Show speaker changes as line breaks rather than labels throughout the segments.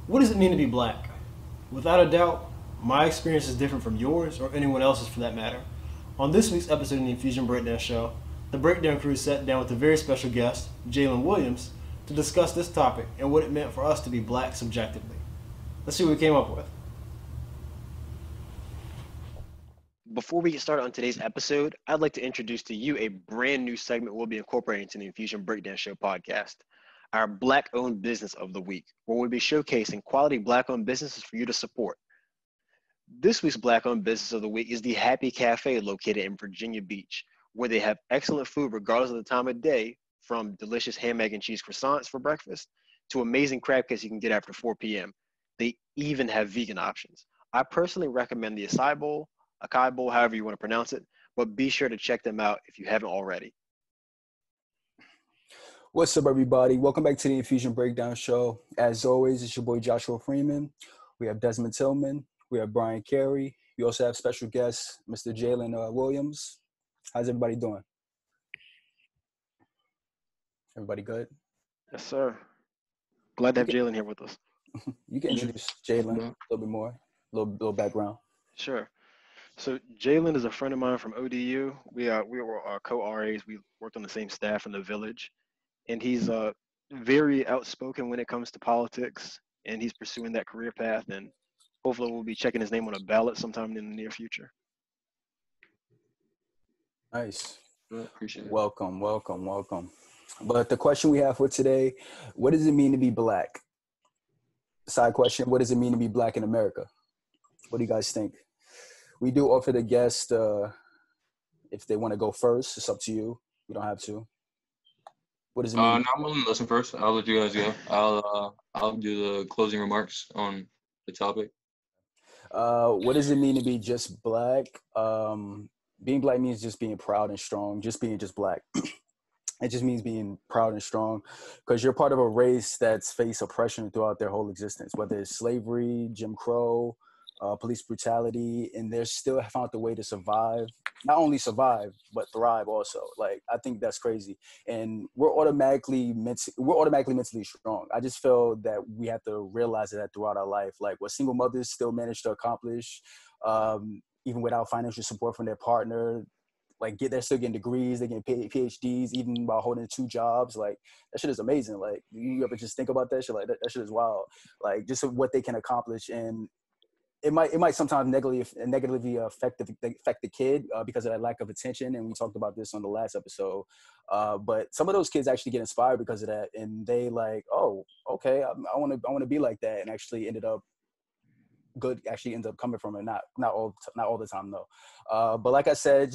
What does it mean to be black? Without a doubt, my experience is different from yours or anyone else's for that matter. On this week's episode of the Infusion Breakdown Show, the Breakdown crew sat down with a very special guest, Jalen Williams, to discuss this topic and what it meant for us to be black subjectively. Let's see what we came up with.
Before we get started on today's episode, I'd like to introduce to you a brand new segment we'll be incorporating into the Infusion Breakdown Show podcast, our Black-Owned Business of the Week, where we'll be showcasing quality Black-owned businesses for you to support. This week's Black-Owned Business of the Week is the Happy Cafe located in Virginia Beach, where they have excellent food regardless of the time of day, from delicious ham, egg, and cheese croissants for breakfast to amazing crab cakes you can get after 4 p.m. They even have vegan options. I personally recommend the acai bowl, however you want to pronounce it, but be sure to check them out if you haven't already.
What's up, everybody? Welcome back to the Infusion Breakdown Show. As always, it's your boy Joshua Freeman. We have Desmond Tillman. We have Brian Carey. We also have special guest, Mr. Jalen Williams. How's everybody doing? Everybody good?
Yes, sir. Glad to have Jalen here with us.
You can introduce Jalen a little bit more, a little background.
Sure. So Jalen is a friend of mine from ODU. We were co-RAs. We worked on the same staff in the village, and he's very outspoken when it comes to politics, and he's pursuing that career path. And hopefully, we'll be checking his name on a ballot sometime in the near future.
Nice.
Appreciate it.
Welcome. But the question we have for today: what does it mean to be black? Side question: what does it mean to be black in America? What do you guys think? We do offer the guest, if they want to go first, it's up to you. You don't have to. What does it mean?
No, I'm willing to listen first. I'll let you guys go. I'll do the closing remarks on the topic.
What does it mean to be just black? Being black means just being proud and strong, just being just black. It just means being proud and strong because you're part of a race that's faced oppression throughout their whole existence, whether it's slavery, Jim Crow, police brutality, and they're still found the way to survive. Not only survive, but thrive also. Like, I think that's crazy. And we're automatically mentally strong. I just feel that we have to realize that throughout our life. Like, what single mothers still manage to accomplish, even without financial support from their partner. Like, they're still getting degrees, they're getting PhDs, even while holding 2 jobs. Like, that shit is amazing. Like, you ever just think about that shit? Like, that shit is wild. Like, just what they can accomplish. And it might sometimes negatively affect the kid because of that lack of attention, and we talked about this on the last episode. But some of those kids actually get inspired because of that, and they like, oh, okay, I want to be like that, and actually ends up coming from it. Not all the time though. But like I said,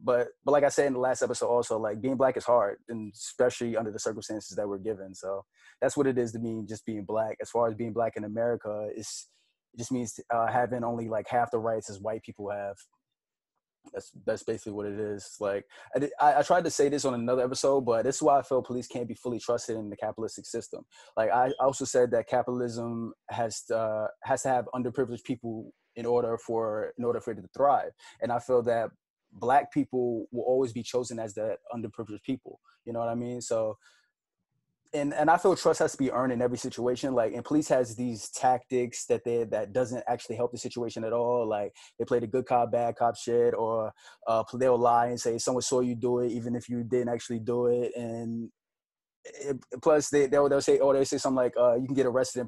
but like I said in the last episode also, like, being black is hard, and especially under the circumstances that we're given. So that's what it is to mean just being black. As far as being black in America, it just means having only like half the rights as white people have. That's basically what it is. Like, I tried to say this on another episode, but this is why I feel police can't be fully trusted in the capitalistic system. Like, I also said that capitalism has to have underprivileged people in order for it to thrive. And I feel that black people will always be chosen as the underprivileged people. You know what I mean? So. And I feel trust has to be earned in every situation. Like, and police has these tactics that doesn't actually help the situation at all. Like, they play the good cop, bad cop shit, or they'll lie and say someone saw you do it, even if you didn't actually do it. And plus, they'll say something like, you can get arrested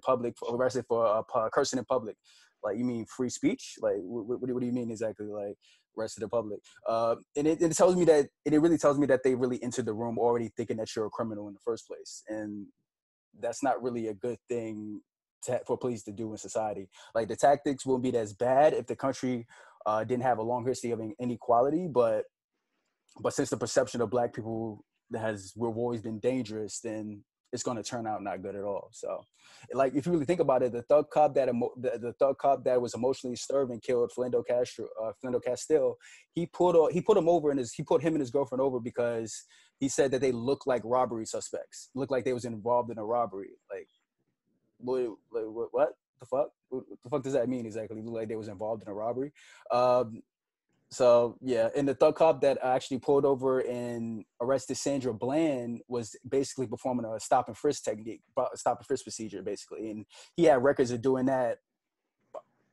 for cursing in public. Like, you mean free speech? Like, what do you mean exactly? Like, arrested in public? And it tells me that it really tells me that they really entered the room already thinking that you're a criminal in the first place, and that's not really a good thing for police to do in society. Like, the tactics wouldn't be as bad if the country didn't have a long history of inequality, but since the perception of black people we've always been dangerous, then it's going to turn out not good at all. So, like, if you really think about it, the thug cop that was emotionally disturbed and killed Philando Castille, he put him and his girlfriend over because he said that they looked like robbery suspects, looked like they was involved in a robbery. Like what the fuck? What the fuck does that mean exactly? Look like they was involved in a robbery. So yeah, and the thug cop that actually pulled over and arrested Sandra Bland was basically performing a stop and frisk technique, stop and frisk procedure, basically, and he had records of doing that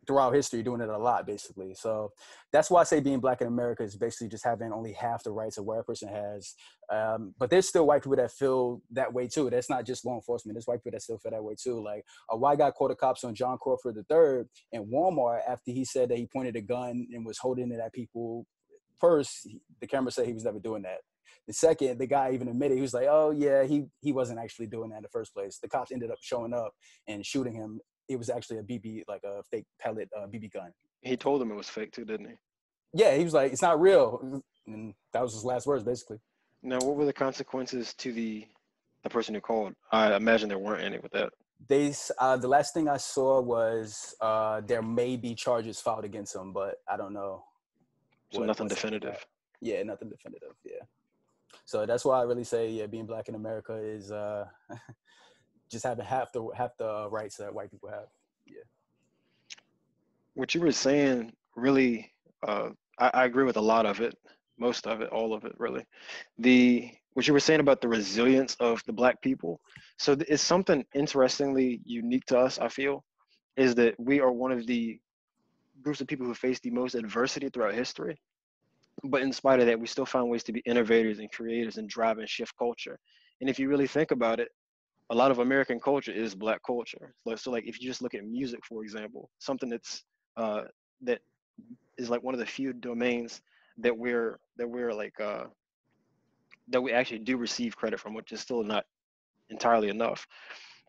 throughout history, doing it a lot, basically. So that's why I say being black in America is basically just having only half the rights a white person has. But there's still white people that feel that way too. That's not just law enforcement. There's white people that still feel that way too. Like a white guy called the cops on John Crawford III in Walmart after he said that he pointed a gun and was holding it at people. First, the camera said he was never doing that. The second, the guy even admitted, he was like, oh yeah, he wasn't actually doing that in the first place. The cops ended up showing up and shooting him. It was actually a BB, like a fake pellet BB gun.
He told them it was fake too, didn't he?
Yeah, he was like, it's not real. And that was his last words, basically.
Now, what were the consequences to the person who called? I imagine there weren't any with that.
The last thing I saw was there may be charges filed against him, but I don't know.
So nothing definitive.
Yeah, nothing definitive. Yeah. So that's why I really say, yeah, being black in America is just having half the rights that white people have. Yeah.
What you were saying really, I agree with a lot of it, most of it, all of it, really. What you were saying about the resilience of the black people. So it's something interestingly unique to us, I feel, is that we are one of the groups of people who face the most adversity throughout history. But in spite of that, we still find ways to be innovators and creators and drive and shift culture. And if you really think about it, a lot of American culture is black culture. So like if you just look at music, for example, something that is like one of the few domains that that we actually do receive credit from, which is still not entirely enough.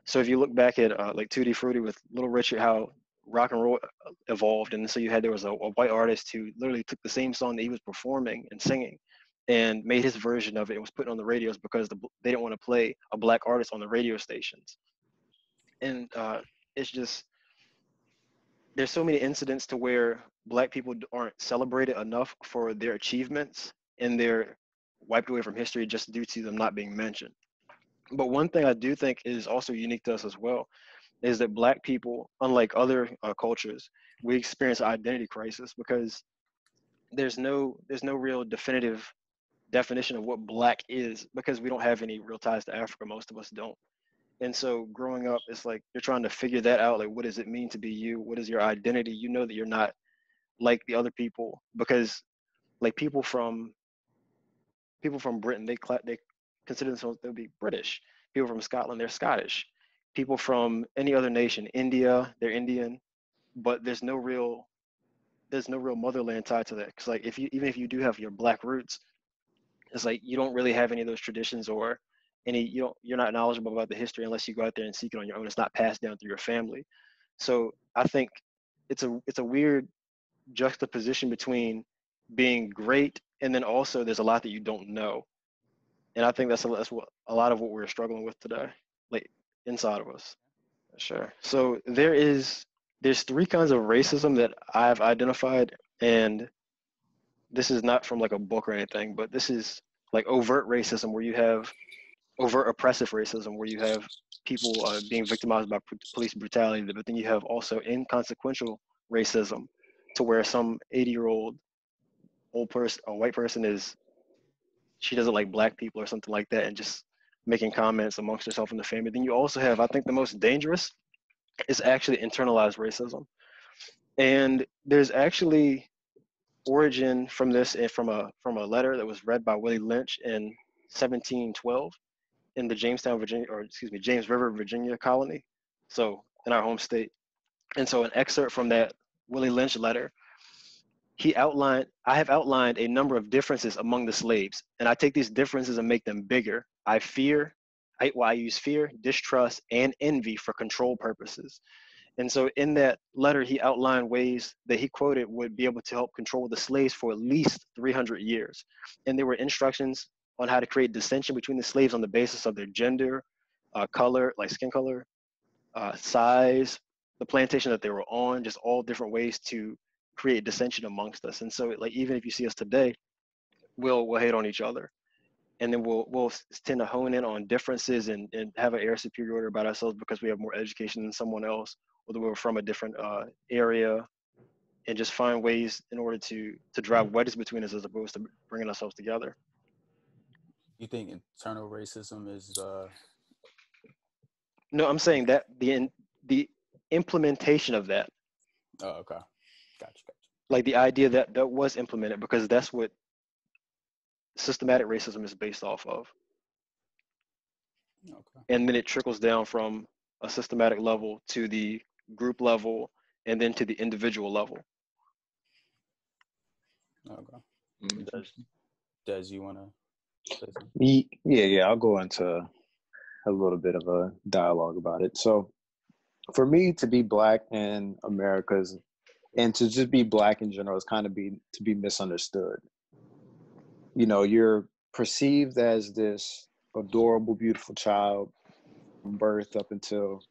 So if you look back at like Tutti Frutti with Little Richard, how rock and roll evolved, and so there was a white artist who literally took the same song that he was performing and singing and made his version of it and was put on the radios because they didn't want to play a black artist on the radio stations. And it's just, there's so many incidents to where black people aren't celebrated enough for their achievements, and they're wiped away from history just due to them not being mentioned. But one thing I do think is also unique to us as well is that black people, unlike other cultures, we experience an identity crisis because there's no real definitive definition of what black is, because we don't have any real ties to Africa. Most of us don't. And so growing up, it's like you're trying to figure that out. Like, what does it mean to be you? What is your identity? You know that you're not like the other people, because like people from Britain, they consider themselves to be British. People from Scotland, they're Scottish. People from any other nation, India, they're Indian. But there's no real motherland tied to that. Because like even if you do have your black roots, it's like you don't really have any of those traditions or you're not knowledgeable about the history unless you go out there and seek it on your own. It's not passed down through your family. So I think it's a weird juxtaposition between being great and then also there's a lot that you don't know. And I think that's what a lot of what we're struggling with today, like inside of us. Sure. So there's 3 kinds of racism that I've identified, and this is not from like a book or anything, but this is like overt racism, where you have overt oppressive racism, where you have people being victimized by police brutality, but then you have also inconsequential racism, to where some 80-year-old old person, a white person, she doesn't like black people or something like that, and just making comments amongst herself and the family. Then you also have, I think the most dangerous is actually internalized racism. And there's actually origin from this from a letter that was read by Willie Lynch in 1712 in the James River, Virginia colony, so in our home state. And so an excerpt from that Willie Lynch letter, I have outlined a number of differences among the slaves, and I take these differences and make them bigger. I use fear, distrust, and envy for control purposes. And so in that letter, he outlined ways that he quoted would be able to help control the slaves for at least 300 years. And there were instructions on how to create dissension between the slaves on the basis of their gender, color, like skin color, size, the plantation that they were on, just all different ways to create dissension amongst us. And so like, even if you see us today, we'll hate on each other. And then we'll tend to hone in on differences and have an air of superiority about ourselves because we have more education than someone else, or that we're from a different area. and just find ways in order to drive wedges between us as opposed to bringing ourselves together.
You think internal racism is
No, I'm saying that the implementation of that,
oh, okay. Gotcha.
like the idea that was implemented, because that's what systematic racism is based off of.
Okay.
And then it trickles down from a systematic level to the group level and then to the individual level.
Okay. Des, you want to say something?
Yeah, I'll go into a little bit of a dialogue about it. So for me to be Black in America's, and to just be Black in general, is kind of to be misunderstood. You know, you're perceived as this adorable, beautiful child from birth up until,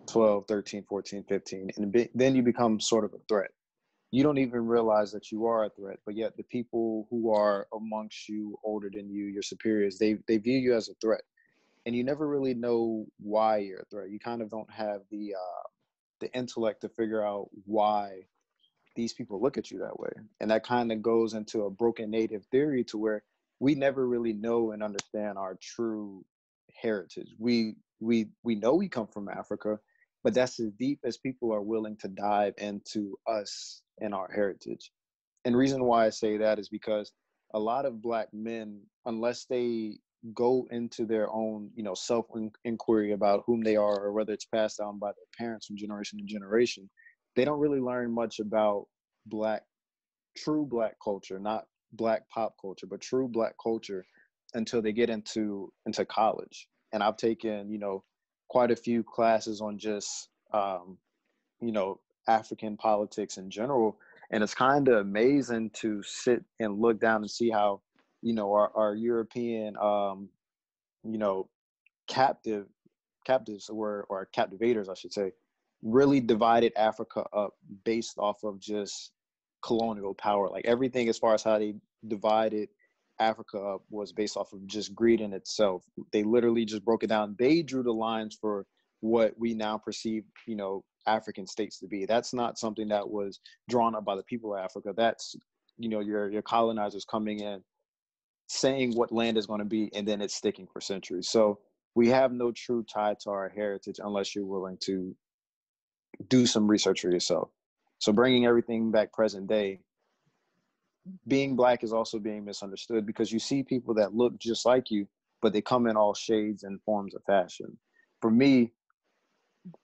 12, 13, 14, 15. And then you become sort of a threat. You don't even realize that you are a threat, but yet the people who are amongst you, older than you, your superiors, they view you as a threat. And you never really know why you're a threat. You kind of don't have the intellect to figure out why these people look at you that way. And that kind of goes into a broken native theory, to where we never really know and understand our true heritage. We know we come from Africa, but that's as deep as people are willing to dive into us and our heritage. And reason why I say that is because a lot of Black men, unless they go into their own, self-inquiry about whom they are, or whether it's passed down by their parents from generation to generation, they don't really learn much about true Black culture, not Black pop culture, but true Black culture, until they get into college. And I've taken, quite a few classes on just, African politics in general. And it's kind of amazing to sit and look down and see how, our European, captives or captivators, I should say, really divided Africa up based off of just colonial power. Like everything as far as how they divided Africa up was based off of just greed in itself. They literally just broke it down. They drew the lines for what we now perceive, African states to be. That's not something that was drawn up by the people of Africa. That's, your colonizers coming in, saying what land is going to be, and then it's sticking for centuries. So we have no true tie to our heritage unless you're willing to do some research for yourself. So bringing everything back present day, being Black is also being misunderstood, because you see people that look just like you, but they come in all shades and forms of fashion. For me,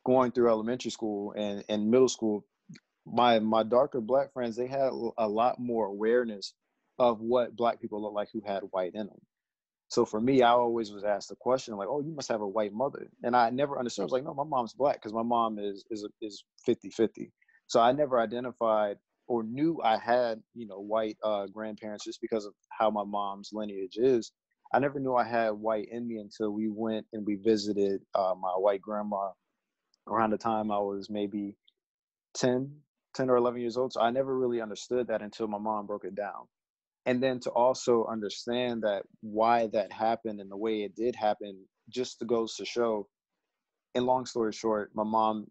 going through elementary school and middle school, my darker Black friends, they had a lot more awareness of what Black people look like who had white in them. So for me, I always was asked the question like, "Oh, you must have a white mother," and I never understood. I was like, "No, my mom's Black," because my mom is 50-50. So I never identified or knew I had, white grandparents, just because of how my mom's lineage is. I never knew I had white in me until we went and we visited my white grandma around the time I was maybe 10 or 11 years old. So I never really understood that until my mom broke it down. And then to also understand that why that happened and the way it did happen, just goes to show, and long story short, my mom,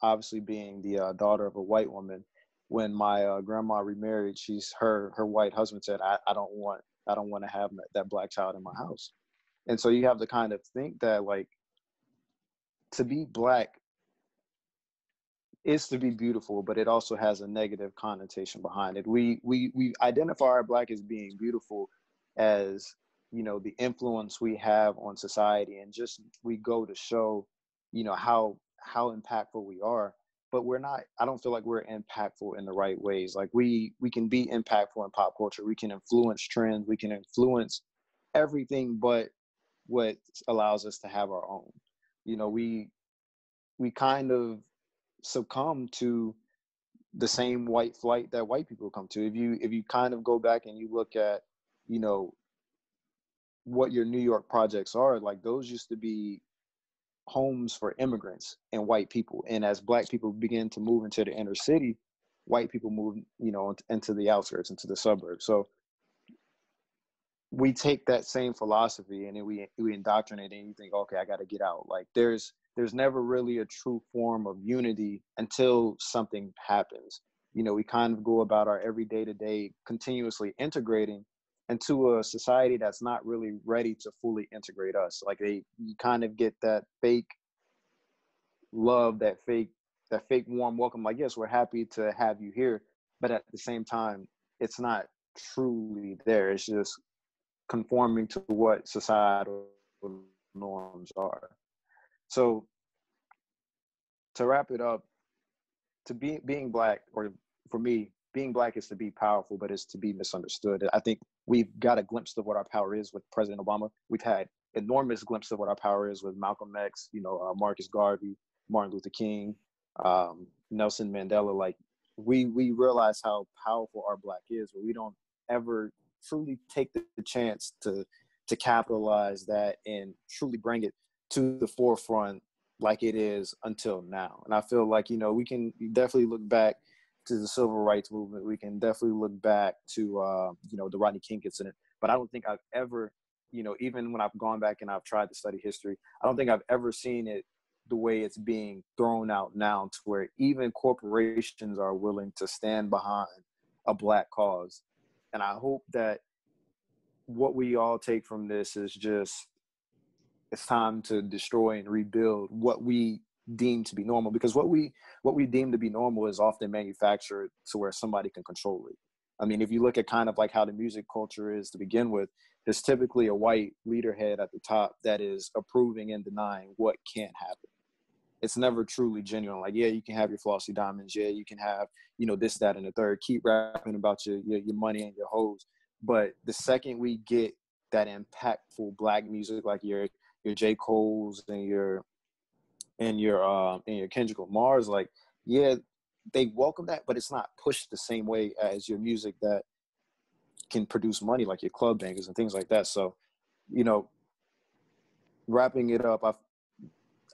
obviously being the daughter of a white woman, when my grandma remarried, her white husband said, I don't want to have that Black child in my house. And so you have to kind of think that, like, to be Black is to be beautiful, but it also has a negative connotation behind it. We identify our Black as being beautiful as, the influence we have on society, and just we go to show, how impactful we are. But we're not. I don't feel like we're impactful in the right ways. Like we can be impactful in pop culture. We can influence trends. We can influence everything, but what allows us to have our own. We kind of succumb to the same white flight that white people come to. If you kind of go back and you look at, what your New York projects are, like, those used to be homes for immigrants and white people. And as Black people begin to move into the inner city, white people move, into the outskirts, into the suburbs. So we take that same philosophy and then we indoctrinate it, and you think, okay, I got to get out. Like there's there's never really a true form of unity until something happens. You know, we kind of go about our everyday to day continuously integrating into a society that's not really ready to fully integrate us. Like you kind of get that fake love, that fake warm welcome. Like, yes, we're happy to have you here, but at the same time, it's not truly there. It's just conforming to what societal norms are. So to wrap it up, being Black, or for me, being Black is to be powerful, but it's to be misunderstood. I think we've got a glimpse of what our power is with President Obama. We've had enormous glimpse of what our power is with Malcolm X, Marcus Garvey, Martin Luther King, Nelson Mandela. Like we realize how powerful our Black is, but we don't ever truly take the chance to capitalize that and truly bring it to the forefront like it is until now. And I feel like, we can definitely look back to the civil rights movement. We can definitely look back to, the Rodney King incident. But I don't think I've ever, even when I've gone back and I've tried to study history, I don't think I've ever seen it the way it's being thrown out now, to where even corporations are willing to stand behind a Black cause. And I hope that what we all take from this is just, it's time to destroy and rebuild what we deem to be normal, because what we deem to be normal is often manufactured to where somebody can control it. I mean, if you look at kind of like how the music culture is to begin with, there's typically a white leaderhead at the top that is approving and denying what can't happen. It's never truly genuine. Like, yeah, you can have your flossy diamonds. Yeah, you can have, this, that, and the third. Keep rapping about your money and your hoes. But the second we get that impactful Black music, like your J. Cole's and your Kendrick Lamar's, like, yeah, they welcome that, but it's not pushed the same way as your music that can produce money, like your club bangers and things like that. So, wrapping it up,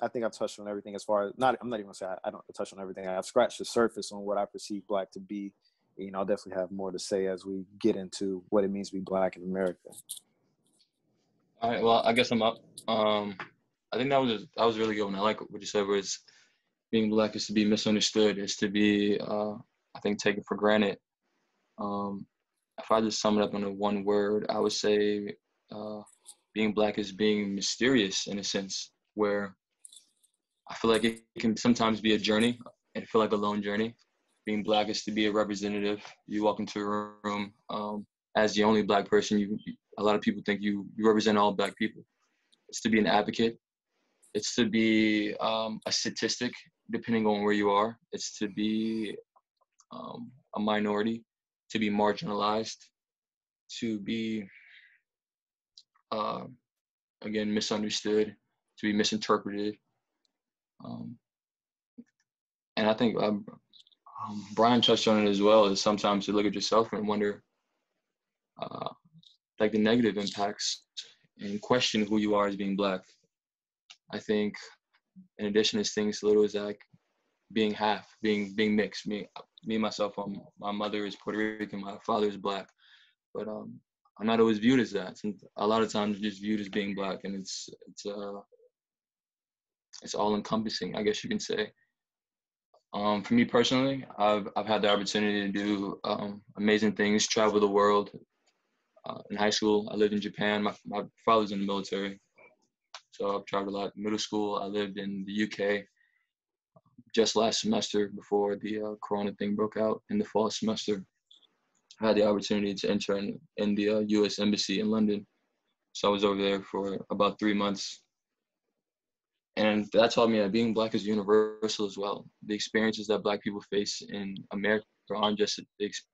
I think I've touched on everything as far as, I'm not even gonna say I don't touch on everything. I've scratched the surface on what I perceive Black to be. I'll definitely have more to say as we get into what it means to be Black in America.
All right, well, I guess I'm up. I think that was really good one. I like what you said, where it's being Black is to be misunderstood, is to be, I think, taken for granted. If I just sum it up into one word, I would say being Black is being mysterious, in a sense, where I feel like it can sometimes be a journey and feel like a lone journey. Being Black is to be a representative. You walk into a room as the only Black person. A lot of people think you represent all Black people. It's to be an advocate. It's to be a statistic, depending on where you are. It's to be a minority, to be marginalized, to be, again, misunderstood, to be misinterpreted. And I think Brian touched on it as well, is sometimes to look at yourself and wonder, like, the negative impacts and question who you are as being Black. I think, in addition to things little as like being half, being mixed. Me myself, my mother is Puerto Rican, my father is Black, but I'm not always viewed as that. And a lot of times, just viewed as being Black, and it's all encompassing, I guess you can say. For me personally, I've had the opportunity to do amazing things, travel the world. In high school, I lived in Japan. My father's in the military, so I've traveled a lot. Middle school, I lived in the UK. Just last semester, before the Corona thing broke out in the fall semester, I had the opportunity to intern in the U.S. Embassy in London. So I was over there for about 3 months. And that taught me that being Black is universal as well. The experiences that Black people face in America aren't just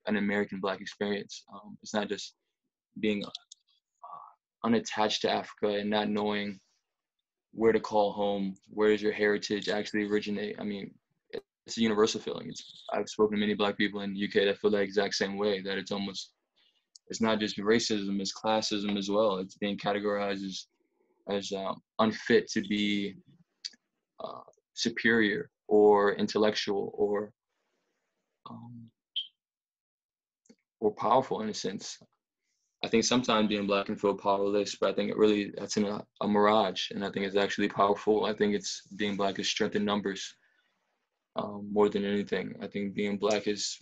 an American Black experience. It's not just being unattached to Africa and not knowing where to call home, where does your heritage actually originate. I mean, it's a universal feeling. I've spoken to many Black people in the UK that feel the exact same way, that it's not just racism, it's classism as well. It's being categorized as unfit to be superior or intellectual or powerful, in a sense. I think sometimes being Black can feel powerless, but I think that's in a mirage, and I think it's actually powerful. I think it's being Black is strength in numbers, more than anything. I think being Black is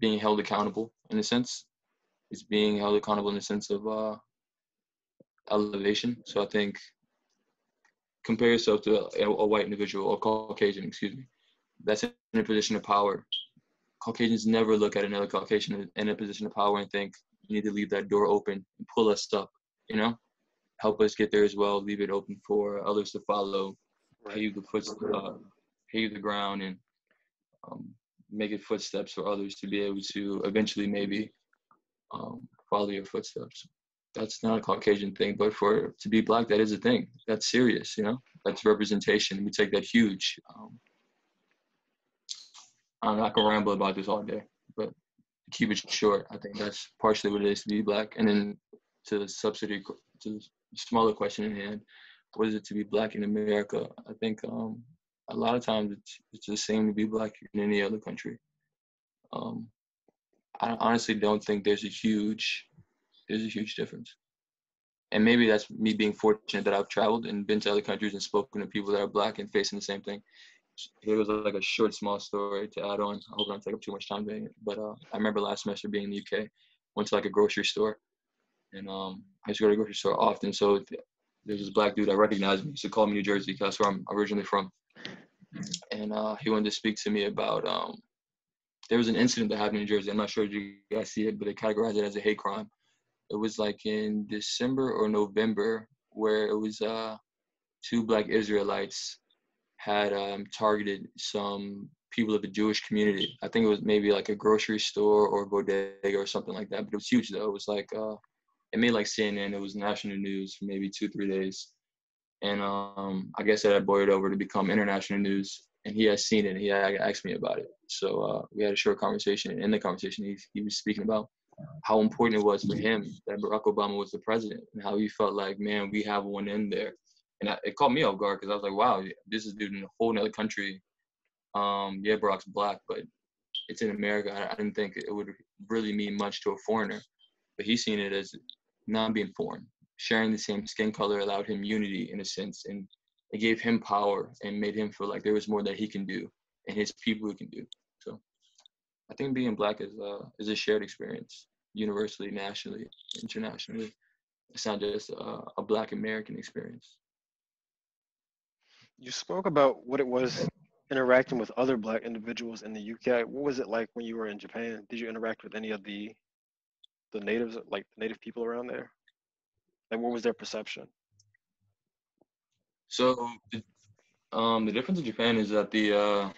being held accountable in a sense. It's being held accountable in the sense of elevation. So I think compare yourself to a white individual or Caucasian, excuse me, that's in a position of power. Caucasians never look at another Caucasian in a position of power and think, you need to leave that door open and pull us up, you know? Help us get there as well, leave it open for others to follow, pave the ground, and make it footsteps for others to be able to eventually maybe follow your footsteps. That's not a Caucasian thing, but to be Black, that is a thing. That's serious, you know? That's representation. We take that huge. I'm not gonna ramble about this all day, but to keep it short, I think that's partially what it is to be Black. And then to the smaller question in hand, what is it to be Black in America? I think a lot of times it's the same to be Black in any other country. I honestly don't think there's a huge difference. And maybe that's me being fortunate that I've traveled and been to other countries and spoken to people that are Black and facing the same thing. Here was like a short, small story to add on. I hope I don't take up too much time doing it. But I remember last semester being in the UK, went to like a grocery store. And I used to go to the grocery store often. So there's this Black dude that recognized me. He used to call me New Jersey because that's where I'm originally from. And he wanted to speak to me about, there was an incident that happened in Jersey. I'm not sure if you guys see it, but they categorized it as a hate crime. It was like in December or November where it was 2 Black Israelites had targeted some people of the Jewish community. I think it was maybe like a grocery store or bodega or something like that, but it was huge though. It was like, it made like CNN, it was national news for maybe 2-3 days. And I guess it had boiled over to become international news, and he has seen it and he had asked me about it. So we had a short conversation, and in the conversation he was speaking about how important it was for him that Barack Obama was the president and how he felt like, man, we have one in there. And it caught me off guard because I was like, wow, this is a dude in a whole nother country. Yeah, Barack's Black, but it's in America. I didn't think it would really mean much to a foreigner. But he's seen it as not being foreign. Sharing the same skin color allowed him unity in a sense. And it gave him power and made him feel like there was more that he can do and his people can do. So I think being Black is a shared experience, universally, nationally, internationally. It's not just a Black American experience.
You spoke about what it was interacting with other Black individuals in the UK. What was it like when you were in Japan? Did you interact with any of the natives, like the native people around there? And what was their perception?
So the difference in Japan is that the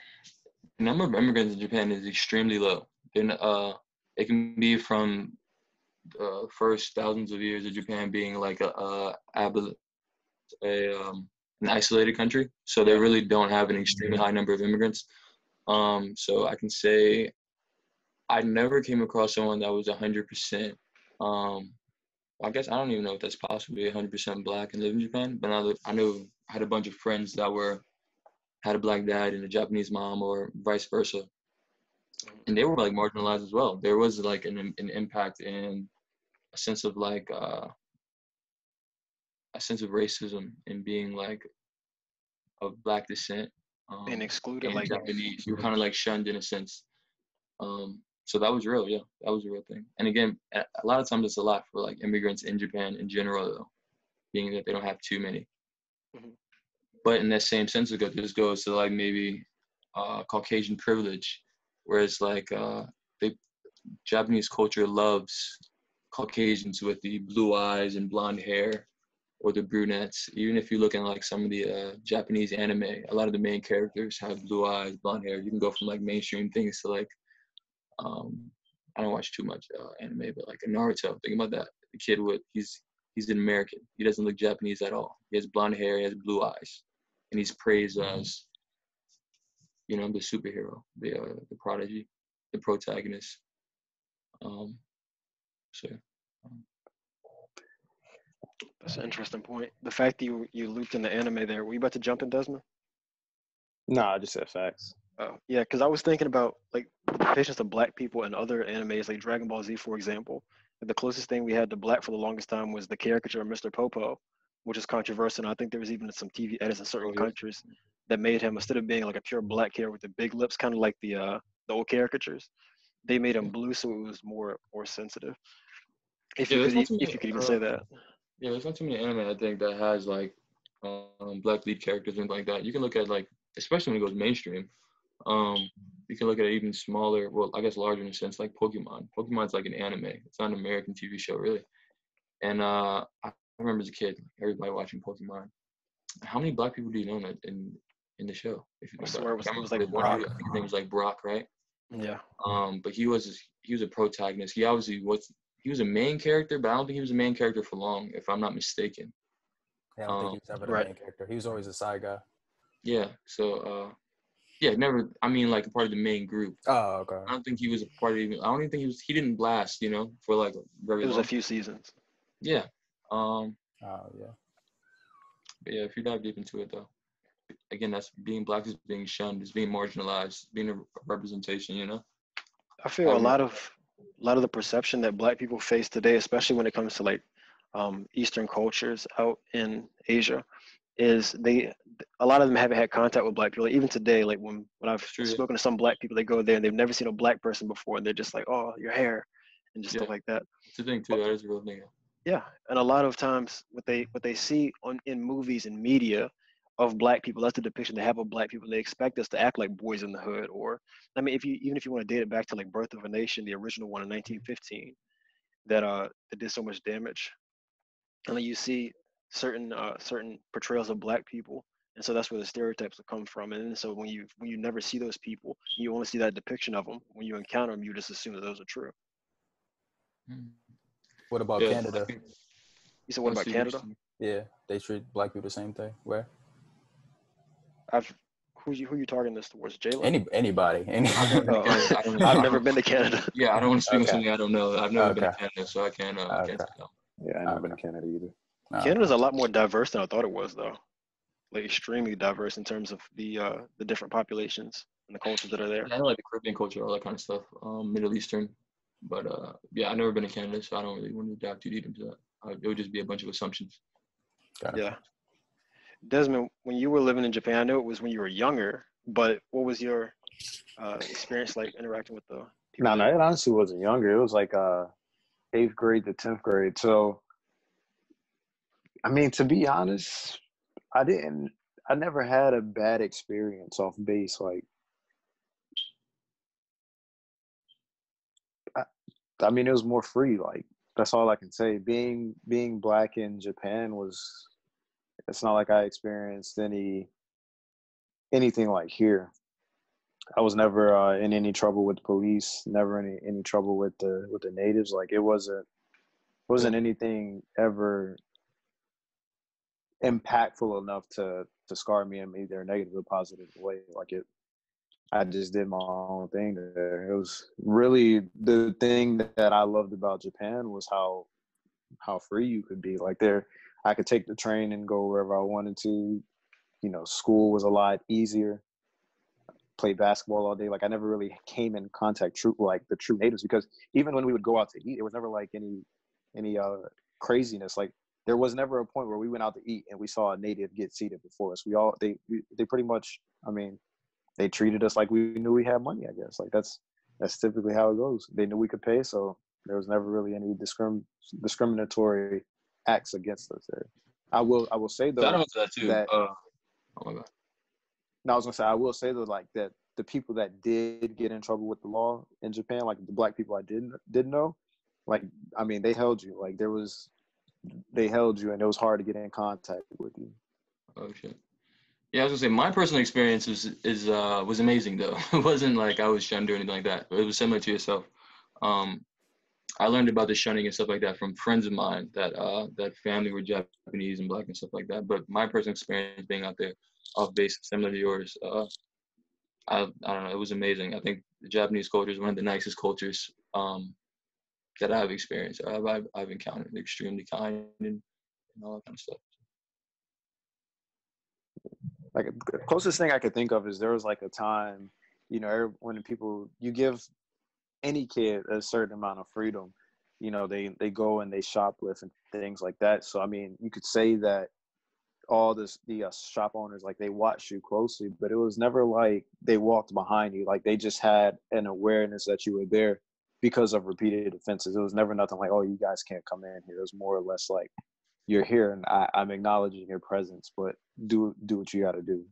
number of immigrants in Japan is extremely low. It can be from the first thousands of years of Japan being like an isolated country, so they really don't have an extremely high number of immigrants. So I can say I never came across someone that was 100%. I guess I don't even know if that's possible to be 100% Black and live in Japan, but I know I had a bunch of friends that had a Black dad and a Japanese mom, or vice versa, and they were like marginalized as well. There was like an impact and a sense of like a sense of racism and being like of Black descent.
Being excluded,
and
like
Japanese, you were kind of like shunned in a sense. So that was real, yeah, that was a real thing. And again, a lot of times it's a lot for like immigrants in Japan in general, though, being that they don't have too many.
Mm-hmm.
But in that same sense, this goes to like maybe Caucasian privilege, where it's like Japanese culture loves Caucasians with the blue eyes and blonde hair, or the brunettes. Even if you look at like some of the Japanese anime, a lot of the main characters have blue eyes, blonde hair. You can go from like mainstream things to like, I don't watch too much anime, but like a Naruto. Think about that. The kid he's an American. He doesn't look Japanese at all. He has blonde hair, he has blue eyes, and he's praised as, you know, the superhero, the prodigy, the protagonist. So.
That's an interesting point. The fact that you looped in the anime there. Were you about to jump in, Desmond?
Nah, I just said facts.
Yeah, because I was thinking about like the depictions of black people in other animes, like Dragon Ball Z, for example. The closest thing we had to black for the longest time was the caricature of Mr. Popo, which is controversial. And I think there was even some TV edits in certain
Oh yeah.
countries that made him, instead of being like a pure black character with the big lips, kind of like the old caricatures, they made him blue so it was more sensitive. If
Yeah,
you
there's
could
not too
if
many.
you could even say that.
Yeah, there's not too many anime I think that has like black lead characters and like that. You can look at like, especially when it goes mainstream. Um, you can look at it even smaller. Well, I guess larger in a sense, like Pokemon. Pokemon's like an anime. It's not an American TV show really. And I remember as a kid, everybody watching Pokemon. How many black people do you know in the show? If you
I
think about
swear
it,
it was,
I
it was
remember
like
the one dude.
Brock.
I think his name was like Brock, right?
Yeah.
But he was a protagonist. He obviously was. He was a main character, but I don't think he was a main character for long, if I'm not mistaken.
Yeah, I don't think he was ever the
Right.
main character. He was always a side guy.
Yeah. So yeah, never. I mean, like a part of the main group.
Oh, okay.
I don't think he was a part of even. I don't even think he was. He didn't blast, for like very
It was
long.
a few seasons.
Yeah.
Oh, yeah.
But yeah, if you dive deep into it though, again, that's being black is being shunned, is being marginalized, being a representation.
I feel a
Having
lot of the perception that black people face today, especially when it comes to like Eastern cultures out in Asia, is a lot of them haven't had contact with black people. Even today, like when I've
true.
spoken to some black people, they go there and they've never seen a black person before, and they're just like, "Oh, your hair," and just
Yeah.
stuff like that.
It's a thing too. That is a real thing.
Yeah, and a lot of times what they see in movies and media of black people, that's the depiction they have of black people. They expect us to act like boys in the hood, or I mean, even if you want to date it back to like Birth of a Nation, the original one in 1915, that did so much damage, and then you see certain portrayals of black people, and so that's where the stereotypes will come from. And so when you never see those people, you only see that depiction of them. When you encounter them, you just assume that those are true.
What about
Yeah,
Canada?
I think
You said, what about
honestly,
Canada?
Yeah, they treat black people the same thing. Where?
Who you targeting this towards, Jalen?
Anybody.
I've never been to Canada. I don't know.
I've
I
never
don't,
been to Canada.
yeah, I don't want to speak on
Okay.
something I don't know. I've never been
Okay.
to Canada, so I can't
Okay.
say no.
Yeah, I never been
Okay.
to Canada either.
Canada's a lot more diverse than I thought it was, though. Like extremely diverse in terms of the different populations and the cultures that are there.
Yeah, I know like the Caribbean culture, all that kind of stuff, Middle Eastern. But yeah, I've never been to Canada, so I don't really want to dive too deep into that. It would just be a bunch of assumptions.
Got it.
Yeah. Desmond, when you were living in Japan, I know it was when you were younger, but what was your experience like interacting with the people
No,
there?
it honestly wasn't younger. It was like 8th grade to 10th grade. So, I mean, to be honest, I never had a bad experience off base. Like, I mean, it was more free. Like, that's all I can say. Being black in Japan it's not like I experienced anything like here. I was never in any trouble with the police, never any trouble with the natives. Like, it wasn't anything ever impactful enough to scar me in either a negative or positive way. I just did my own thing there. It was really the thing that I loved about Japan was how free you could be. Like, there, I could take the train and go wherever I wanted to. School was a lot easier. Play basketball all day. Like, I never really came in contact like the true natives, because even when we would go out to eat, it was never like any craziness. Like, there was never a point where we went out to eat and we saw a native get seated before us. They pretty much, I mean, they treated us like we knew we had money, I guess. Like, that's typically how it goes. They knew we could pay, so there was never really any discriminatory acts against us there. I will say though
Shout out to that too.
that
Oh my God.
no, I was gonna say, I will say though, like, that the people that did get in trouble with the law in Japan, like the black people I didn't know, like, I mean, they held you. Like, they held you, and it was hard to get in contact with you.
Oh shit. Yeah, I was gonna say my personal experience was amazing though. It wasn't like I was shunned or anything like that. It was similar to yourself. I learned about the shunning and stuff like that from friends of mine that family were Japanese and black and stuff like that. But my personal experience being out there off base, similar to yours, I don't know, it was amazing. I think the Japanese culture is one of the nicest cultures that I've experienced. I've encountered. They're extremely kind and all that kind of stuff.
Like, the closest thing I could think of is there was like a time you know, when people, you give any kid a certain amount of freedom, you know, they go and they shoplift and things like that. So I mean, you could say that all the shop owners, like, they watched you closely, but it was never like they walked behind you. Like, they just had an awareness that you were there because of repeated offenses. It was never nothing like, oh, you guys can't come in here. It was more or less like, you're here and I'm acknowledging your presence, but do what you got to do.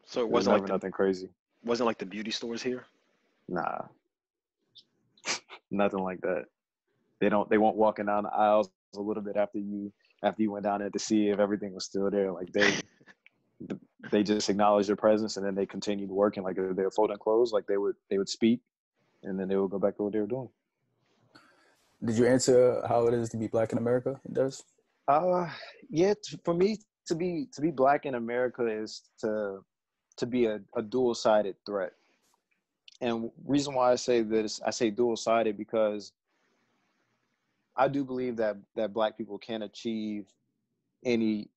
So it
It was
wasn't
never
like
nothing crazy.
wasn't like the beauty stores here.
Nah, nothing like that. They won't walking down the aisles a little bit after you went down there to see if everything was still there. Like, they just acknowledge your presence, and then they continued working. Like, if they were folding clothes, like, they would speak, and then they would go back to what they were doing.
Did you answer how it is to be Black in America? It does.
Yeah. For me, to be Black in America is to be a dual-sided threat. And reason why I say this, I say dual-sided, because I do believe that Black people can achieve an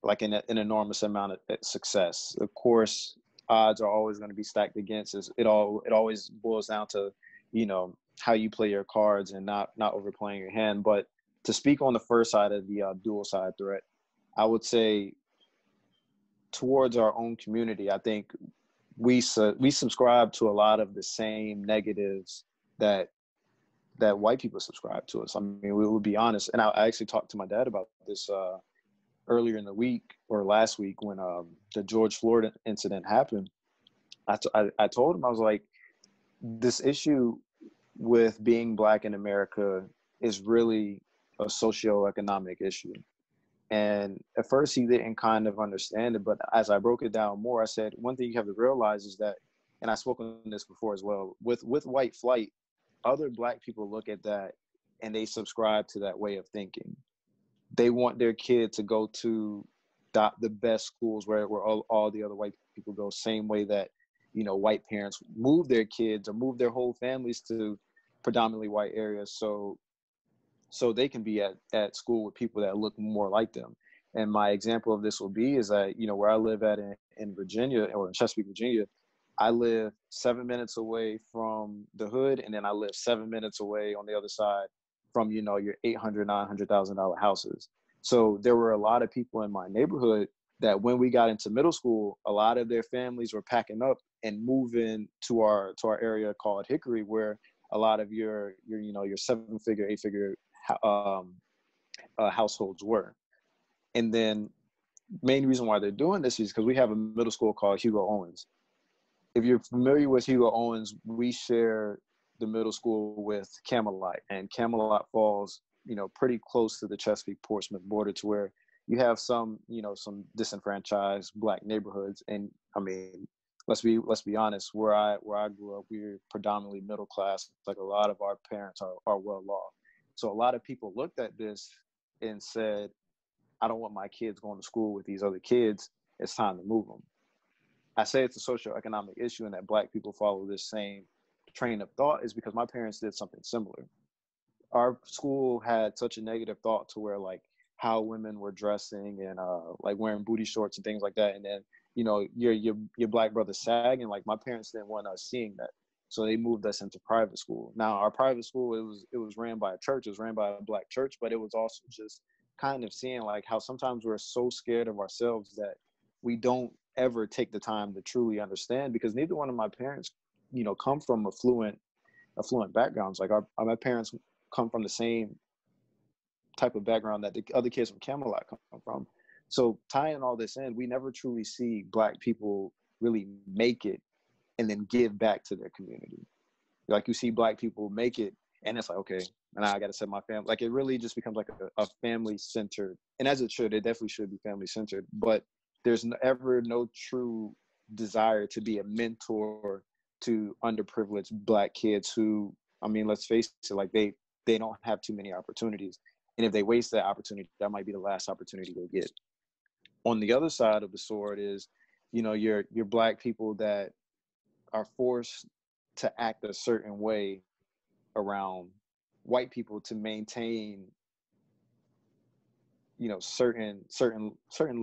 enormous amount of success. Of course, odds are always going to be stacked against us. It always boils down to, you know, how you play your cards and not overplaying your hand. But to speak on the first side of the dual side threat, I would say towards our own community, I think we subscribe to a lot of the same negatives that white people subscribe to us. I mean, we will be honest. And I actually talked to my dad about this earlier in the week or last week when the George Floyd incident happened. I told him, I was like, this issue with being Black in America is really a socioeconomic issue. And at first he didn't kind of understand it, but as I broke it down more, I said, one thing you have to realize is that, and I've spoken on this before as well, with white flight, other Black people look at that and they subscribe to that way of thinking. They want their kid to go to the best schools where all the other white people go, same way that, you know, white parents move their kids or move their whole families to predominantly white areas so they can be at school with people that look more like them. And my example of this will be is that, you know, where I live at in Virginia, or in Chesapeake, Virginia, I live 7 minutes away from the hood, and then I live 7 minutes away on the other side from, you know, your $800,000, $900,000 houses. So there were a lot of people in my neighborhood that when we got into middle school, a lot of their families were packing up and moving to our area called Hickory, where a lot of your 7-figure, 8-figure households were. And then main reason why they're doing this is because we have a middle school called Hugo Owens. If you're familiar with Hugo Owens, we share the middle school with Camelot, and Camelot falls, you know, pretty close to the Chesapeake Portsmouth border, to where you have some disenfranchised Black neighborhoods. And I mean, let's be honest, where I grew up, we were predominantly middle class. Like, a lot of our parents are well off. So a lot of people looked at this and said, I don't want my kids going to school with these other kids. It's time to move them. I say it's a socioeconomic issue, and that Black people follow this same train of thought is because my parents did something similar. Our school had such a negative thought to where, like, how women were dressing and like wearing booty shorts and things like that. And then, you know, your Black brother sagging. Like, my parents didn't want us seeing that. So they moved us into private school. Now, our private school, it was ran by a church. It was ran by a Black church, but it was also just kind of seeing, like, how sometimes we're so scared of ourselves that we don't ever take the time to truly understand, because neither one of my parents, you know, come from affluent backgrounds. Like, my parents come from the same type of background that the other kids from Camelot come from. So tying all this in, we never truly see Black people really make it and then give back to their community. Like, you see Black people make it, and it's like, okay, and I got to set my family. Like, it really just becomes like a family-centered, and as it should, it definitely should be family-centered, but there's ever no true desire to be a mentor to underprivileged Black kids who, I mean, let's face it, like, they don't have too many opportunities. And if they waste that opportunity, that might be the last opportunity they get. On the other side of the sword is, you know, your Black people that are forced to act a certain way around white people to maintain, you know, certain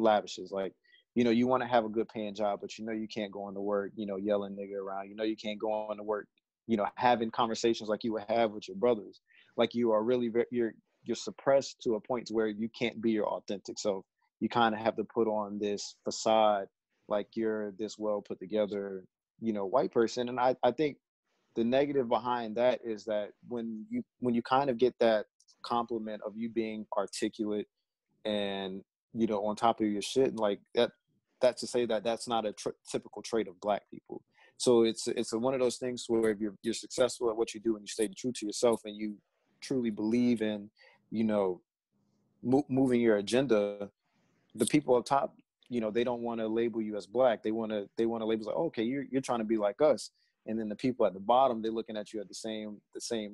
lavishes. Like, You know, you want to have a good paying job, but you know you can't go into work, you know, yelling nigga around. You know you can't go into work, you know, having conversations like you would have with your brothers. Like you are really you're suppressed to a point to where you can't be your authentic self. You kind of have to put on this facade like you're this well put together, you know, white person. And I think the negative behind that is that when you kind of get that compliment of you being articulate and, you know, on top of your shit, like that's to say that that's not a typical trait of Black people. So it's one of those things where if you're successful at what you do and you stay true to yourself and you truly believe in, you know, moving your agenda, the people up top, you know, they don't want to label you as Black. They want to label like, oh, okay, you're trying to be like us. And then the people at the bottom, they're looking at you at the same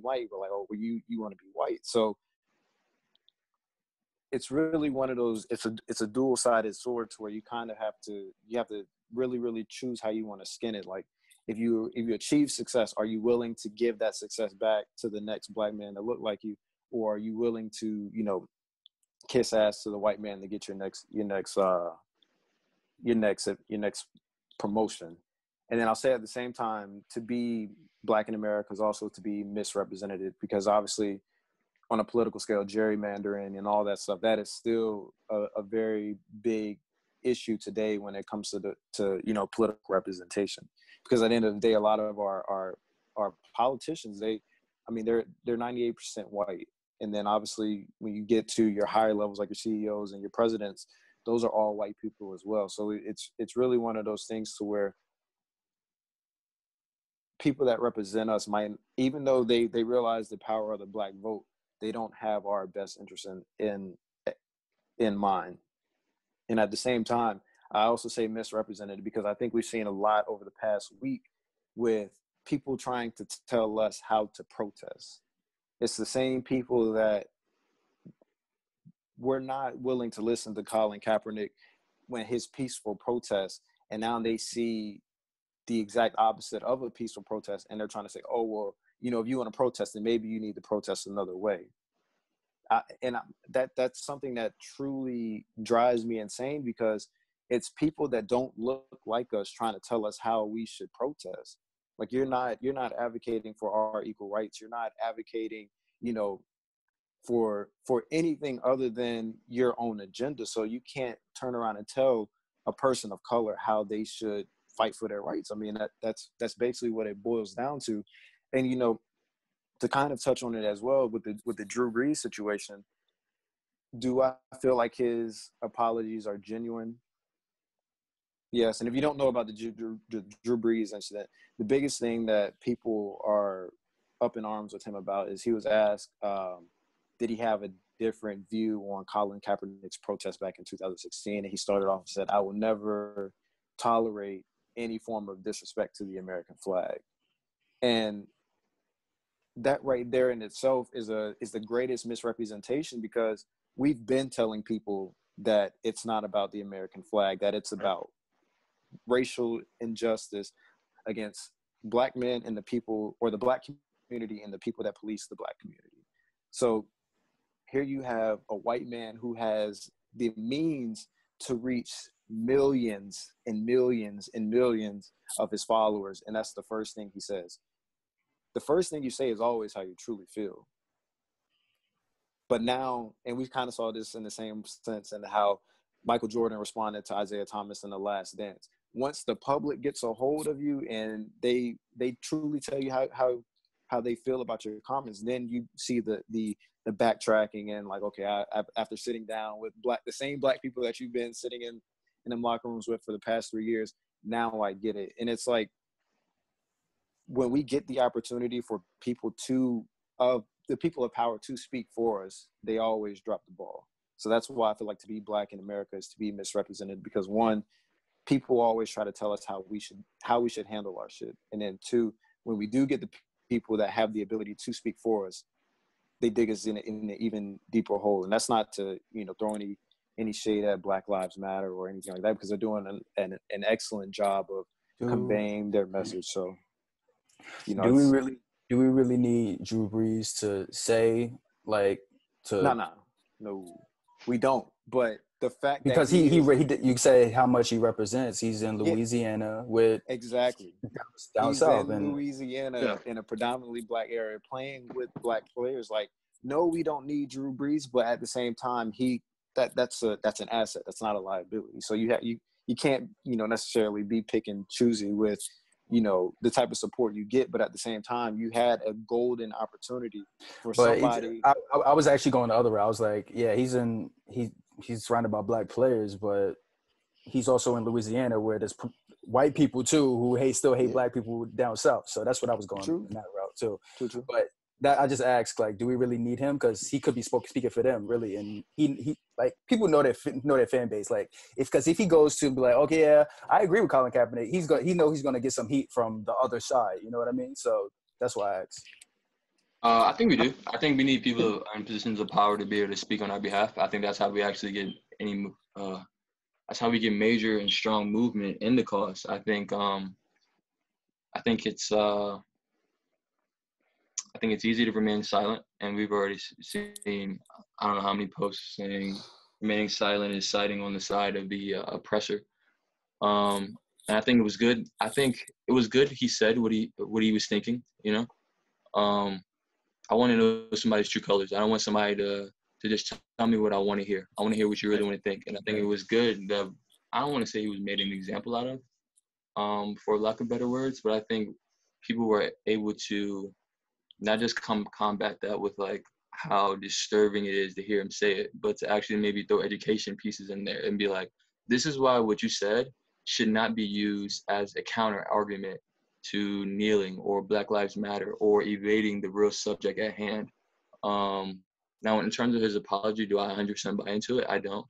light. They're like, oh, well, you want to be white. So it's really one of those, it's a dual-sided sword to where you kind of have to really, really choose how you want to skin it. Like if you achieve success, are you willing to give that success back to the next Black man that look like you? Or are you willing to, you know, kiss ass to the white man to get your next promotion? And then I'll say at the same time, to be Black in America is also to be misrepresented, because obviously on a political scale, gerrymandering and all that stuff, that is still a very big issue today when it comes to you know, political representation. Because at the end of the day, a lot of our politicians, they're 98% white. And then obviously when you get to your higher levels, like your CEOs and your presidents, those are all white people as well. So it's really one of those things to where people that represent us might, even though they realize the power of the Black vote, they don't have our best interest in mind. And at the same time, I also say misrepresented, because I think we've seen a lot over the past week with people trying to tell us how to protest. It's the same people that were not willing to listen to Colin Kaepernick when his peaceful protest, and now they see the exact opposite of a peaceful protest, and they're trying to say, oh, well, you know, if you want to protest, then maybe you need to protest another way. That's something that truly drives me insane, because it's people that don't look like us trying to tell us how we should protest. Like you're not advocating for our equal rights. You're not advocating, you know, for anything other than your own agenda. So you can't turn around and tell a person of color how they should fight for their rights. I mean, that's basically what it boils down to. And, you know, to kind of touch on it as well with the Drew Brees situation, do I feel like his apologies are genuine? Yes. And if you don't know about the Drew Brees incident, the biggest thing that people are up in arms with him about is he was asked, did he have a different view on Colin Kaepernick's protest back in 2016? And he started off and said, I will never tolerate any form of disrespect to the American flag. And that right there in itself is the greatest misrepresentation, because we've been telling people that it's not about the American flag, that it's about racial injustice against Black men and the people, or the Black community and the people that police the Black community. So here you have a white man who has the means to reach millions and millions and millions of his followers, and that's the first thing he says. The first thing you say is always how you truly feel. But now, and we kind of saw this in the same sense in how Michael Jordan responded to Isaiah Thomas in The Last Dance. Once the public gets a hold of you and they truly tell you how they feel about your comments, then you see the backtracking and like, okay, after sitting down with the same Black people that you've been sitting in them locker rooms with for the past 3 years, now I get it. And it's like, when we get the opportunity for people the people of power to speak for us, they always drop the ball. So that's why I feel like to be Black in America is to be misrepresented, because one, people always try to tell us how we should handle our shit. And then two, when we do get the people that have the ability to speak for us, they dig us in an even deeper hole. And that's not to, you know, throw any shade at Black Lives Matter or anything like that, because they're doing an excellent job of conveying their message. So, you know,
do we really need Drew Brees to say, like, to
no, we don't. But the fact that
because you say how much he represents. He's in Louisiana with
exactly.
down
He's
south,
in
and
Louisiana in a predominantly black area playing with black players. Like, no, we don't need Drew Brees, but at the same time, that's an asset. That's not a liability. So you can't, necessarily be pick and choosy with, the type of support you get. But at the same time, you had a golden opportunity for somebody.
I was actually going the other way. I was like, yeah, he's surrounded by black players, but he's also in Louisiana where there's white people too who still hate black people down south. So that's what I was going in that route too.
True.
But that I just asked, like, do we really need him? Because he could be speaking for them, really, and he like people know their fan base. Like, if he goes to be like, okay, yeah, I agree with Colin Kaepernick, he's gonna get some heat from the other side. You know what I mean? So that's why I asked.
I think we do. I think we need people in positions of power to be able to speak on our behalf. I think that's how we actually get that's how we get major and strong movement in the cause. I think it's easy to remain silent, and we've already seen, I don't know how many posts saying remaining silent is siding on the side of the oppressor. And I think it was good. I think it was good he said what he was thinking, I want to know somebody's true colors. I don't want somebody to just tell me what I want to hear. I want to hear what you really want to think. And I think it was good that, I don't want to say he was made an example out of, for lack of better words, but I think people were able to not just combat that with like how disturbing it is to hear him say it, but to actually maybe throw education pieces in there and be like, this is why what you said should not be used as a counter argument to kneeling or Black Lives Matter or evading the real subject at hand. Now, in terms of his apology, do I 100% buy into it? I don't.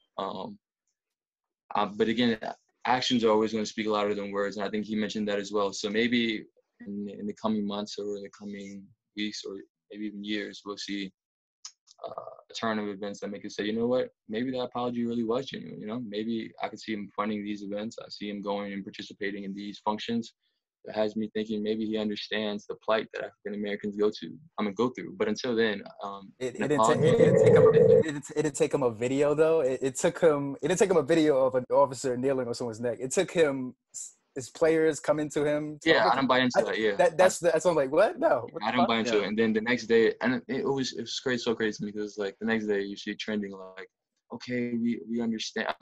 But again, actions are always going to speak louder than words, and I think he mentioned that as well. So maybe in the coming months or in the coming weeks or maybe even years, we'll see a turn of events that make us say, you know what, maybe that apology really was genuine. Maybe I could see him funding these events. I see him going and participating in these functions. That has me thinking maybe he understands the plight that African Americans go through. But until then,
it didn't take him a video though. It didn't take him a video of an officer kneeling on someone's neck. It took him his players coming to him.
Yeah, I don't buy into that. Yeah,
that's I'm like, what? No,
I don't buy into it. And then the next day, and it was crazy, so crazy to me because like the next day you see trending like, okay, we understand.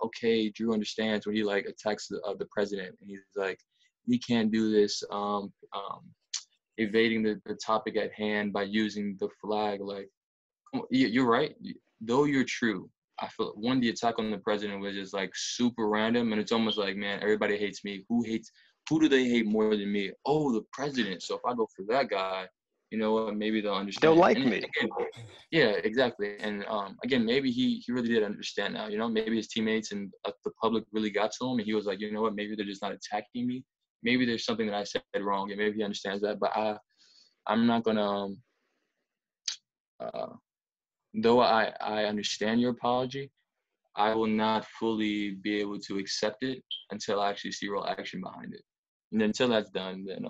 Okay, Drew understands when he like attacks the president, and he's like, he can't do this evading the topic at hand by using the flag. Like, you're right. Though you're true, I feel the attack on the president was just like super random, and it's almost like, man, everybody hates me. Who do they hate more than me? Oh, the president. So if I go for that guy, you know what? Maybe they'll understand.
They'll like
me.
Again,
yeah, exactly. And again, maybe he really did understand now. Maybe his teammates and the public really got to him, and he was like, you know what? Maybe they're just not attacking me. Maybe there's something that I said wrong, and maybe he understands that. But I'm not gonna. Though I understand your apology, I will not fully be able to accept it until I actually see real action behind it. And until that's done, then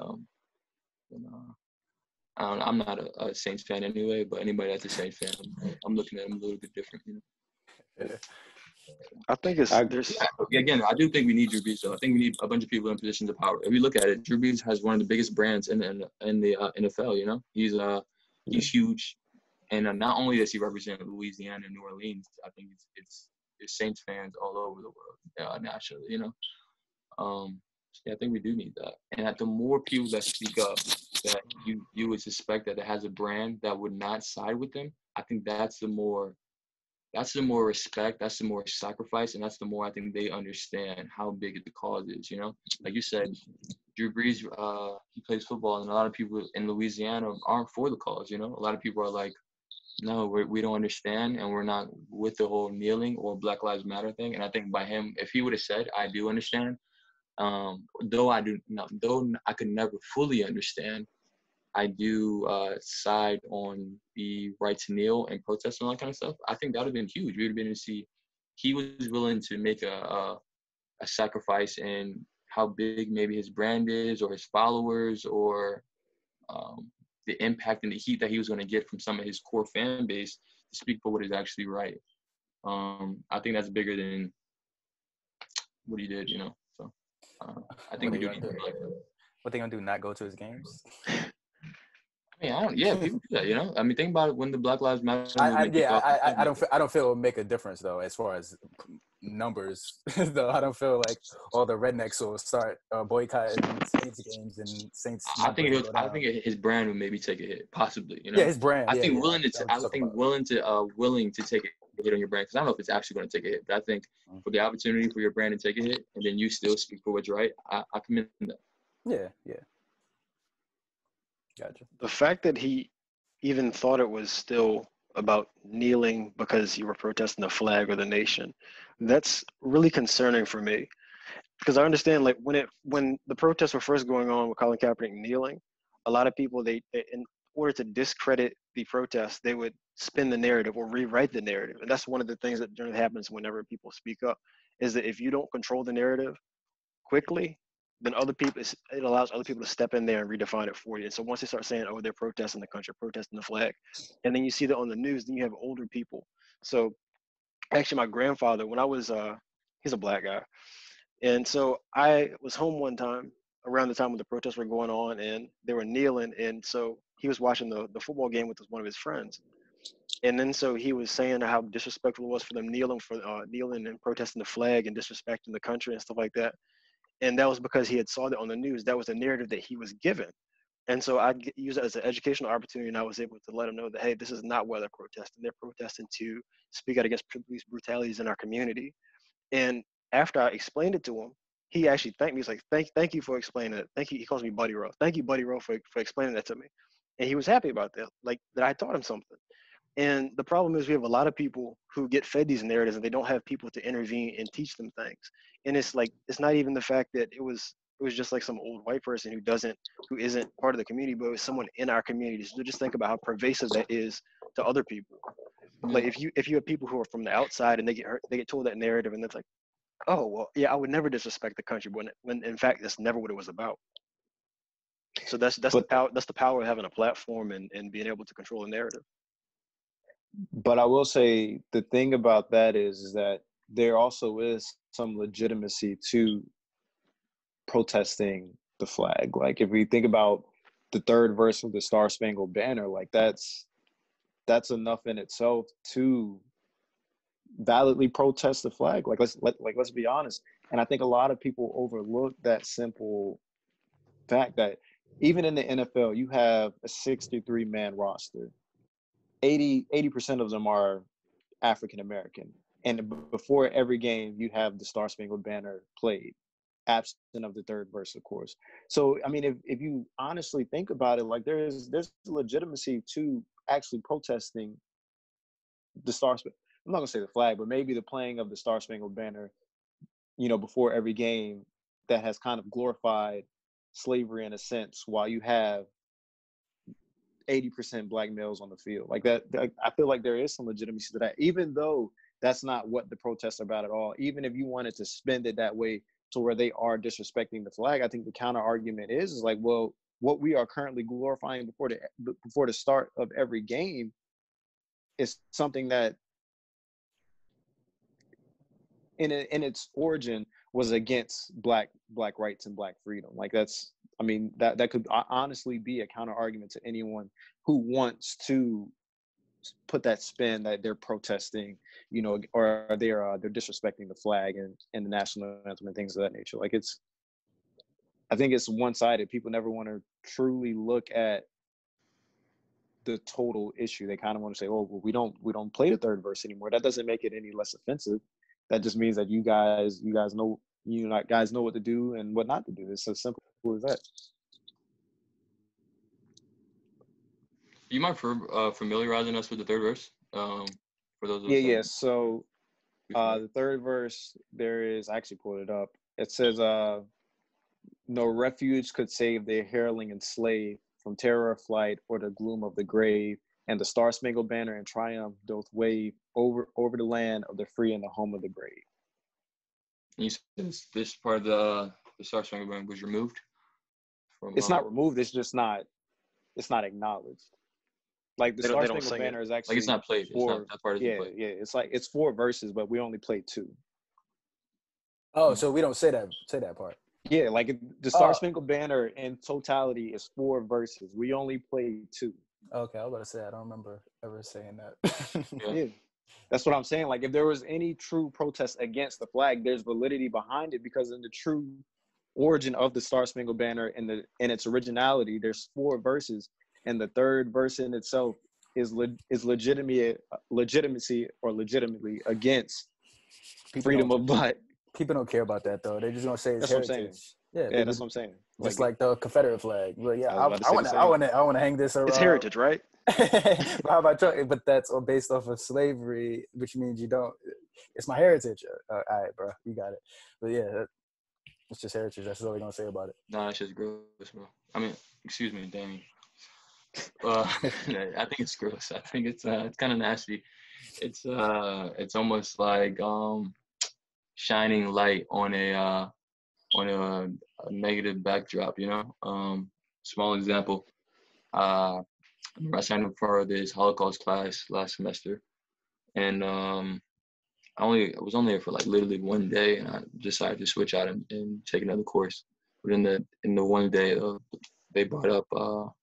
I'm not a Saints fan anyway. But anybody that's a Saints fan, I'm looking at them a little bit different.
I think
again, I do think we need Drew Brees, though. I think we need a bunch of people in positions of power. If you look at it, Drew Brees has one of the biggest brands in the NFL. He's huge, and not only does he represent Louisiana and New Orleans, I think it's Saints fans all over the world, nationally. I think we do need that, and that the more people that speak up, that you would suspect that it has a brand that would not side with them. I think that's the more respect, that's the more sacrifice, and that's the more I think they understand how big the cause is, Like you said, Drew Brees, he plays football, and a lot of people in Louisiana aren't for the cause, A lot of people are like, no, we don't understand, and we're not with the whole kneeling or Black Lives Matter thing. And I think by him, if he would have said, I do understand, though I could never fully understand, I do side on the right to kneel and protest and all that kind of stuff. I think that would have been huge. We would have been able to see he was willing to make a sacrifice in how big maybe his brand is or his followers or the impact and the heat that he was going to get from some of his core fan base to speak for what is actually right. I think that's bigger than what he did, So I think we do need to like that.
What they gonna do? Not go to his games?
I mean, people do that, I mean, think about it when the Black Lives Matter movement kicked off.
I don't feel it would make a difference though as far as numbers. Though I don't feel like all the rednecks will start boycotting Saints games and Saints.
I think his brand would maybe take a hit, possibly.
Yeah, his brand.
I think willing to take a hit on your brand, because I don't know if it's actually going to take a hit, but I think for the opportunity for your brand to take a hit and then you still speak for what's right, I commend that.
Yeah. Gotcha.
The fact that he even thought it was still about kneeling because you were protesting the flag or the nation, that's really concerning for me. Because I understand, like, when the protests were first going on with Colin Kaepernick kneeling, a lot of people, they in order to discredit the protests, they would spin the narrative or rewrite the narrative. And that's one of the things that generally happens whenever people speak up, is that if you don't control the narrative quickly, then it allows other people to step in there and redefine it for you. And so once they start saying, oh, they're protesting the country, protesting the flag, and then you see that on the news, then you have older people. So actually my grandfather, when I was, he's a black guy. And so I was home one time around the time when the protests were going on and they were kneeling. And so he was watching the football game with one of his friends. And then so he was saying how disrespectful it was for them kneeling and protesting the flag and disrespecting the country and stuff like that. And that was because he had saw that on the news. That was the narrative that he was given. And so I used it as an educational opportunity, and I was able to let him know that, hey, this is not why they're protesting. They're protesting to speak out against police brutalities in our community. And after I explained it to him, he actually thanked me. He's like, thank you for explaining it. Thank you. He calls me Buddy Rowe. Thank you, Buddy Rowe, for explaining that to me. And he was happy about that, like that I taught him something. And the problem is we have a lot of people who get fed these narratives and they don't have people to intervene and teach them things. And it's like, it's not even the fact that it was just like some old white person who isn't part of the community, but it was someone in our community. So just think about how pervasive that is to other people. Like if you have people who are from the outside and they get told that narrative, and it's like, oh, well, yeah, I would never disrespect the country, when in fact that's never what it was about. So that's the power of having a platform and being able to control the narrative.
But I will say the thing about that is that there also is some legitimacy to protesting the flag. Like if we think about the third verse of the Star Spangled Banner, like that's enough in itself to validly protest the flag. Like let's be honest. And I think a lot of people overlook that simple fact that even in the NFL, you have a 63-man roster. 80% of them are African American. And before every game, you have the Star Spangled Banner played, absent of the third verse, of course. So, I mean, if you honestly think about it, like there's legitimacy to actually protesting the Star Spangled. I'm not gonna say the flag, but maybe the playing of the Star Spangled Banner, before every game, that has kind of glorified slavery in a sense, while you have 80% black males on the field. Like that, I feel like there is some legitimacy to that, even though that's not what the protests are about at all. Even if you wanted to spend it that way to where they are disrespecting the flag, I think the counter argument is like, well, what we are currently glorifying before the start of every game is something that in its origin was against black rights and black freedom. Like that could honestly be a counter argument to anyone who wants to put that spin that they're protesting, or they're disrespecting the flag and the national anthem and things of that nature. Like I think it's one-sided. People never want to truly look at the total issue. They kind of want to say, oh, well, we don't play the third verse anymore. That doesn't make it any less offensive. That just means that you guys know what to do and what not to do. It's as simple as that.
Do you mind familiarizing us with the third verse? For those of us.
Yeah. So the third verse, I actually pulled it up. It says, no refuge could save the hireling and slave from terror of flight or the gloom of the grave, and the Star Spangled Banner in triumph doth wave over the land of the free and the home of the brave.
And you said this part of the Star Spangled Banner was removed?
It's not removed. It's just not. It's not acknowledged. Like the
They
Star
don't
Spangled
sing it.
Banner is
Like
actually
it's not played. It's not
four.
that part isn't
Yeah,
played.
yeah. It's 4 verses, but we only played 2.
Oh, so we don't say that part.
Yeah, like the Star
Oh,
Spangled Banner in totality is 4 verses. We only played 2.
okay. I was about to say I don't remember ever saying that.
Yeah.
Yeah, that's what I'm saying. Like if there was any true protest against the flag, there's validity behind it because in the true origin of the Star Spangled Banner in its originality, there's 4 verses, and the third verse in itself is legitimacy or legitimately against
People
freedom
don't
of black.
people don't care about that though. They just gonna say it's
That's what I'm saying.
heritage. Yeah,
Yeah, that's what I'm saying.
just like the Confederate flag. Well, yeah,
I was about to
I
say
want
the
to
same.
I want to hang this around.
It's heritage, right?
But how about you? But that's all based off of slavery, which means you don't. It's my heritage. All right, bro, you got it. But yeah, it's just heritage. That's all they're gonna say about it.
Nah, it's just gross, bro. I mean, excuse me, Danny. I think it's gross. I think it's kind of nasty. It's almost like shining light on a negative backdrop. You know. Small example. I signed up for this Holocaust class last semester, and I was only there for like literally one day, and I decided to switch out and take another course. But in the one day, they brought up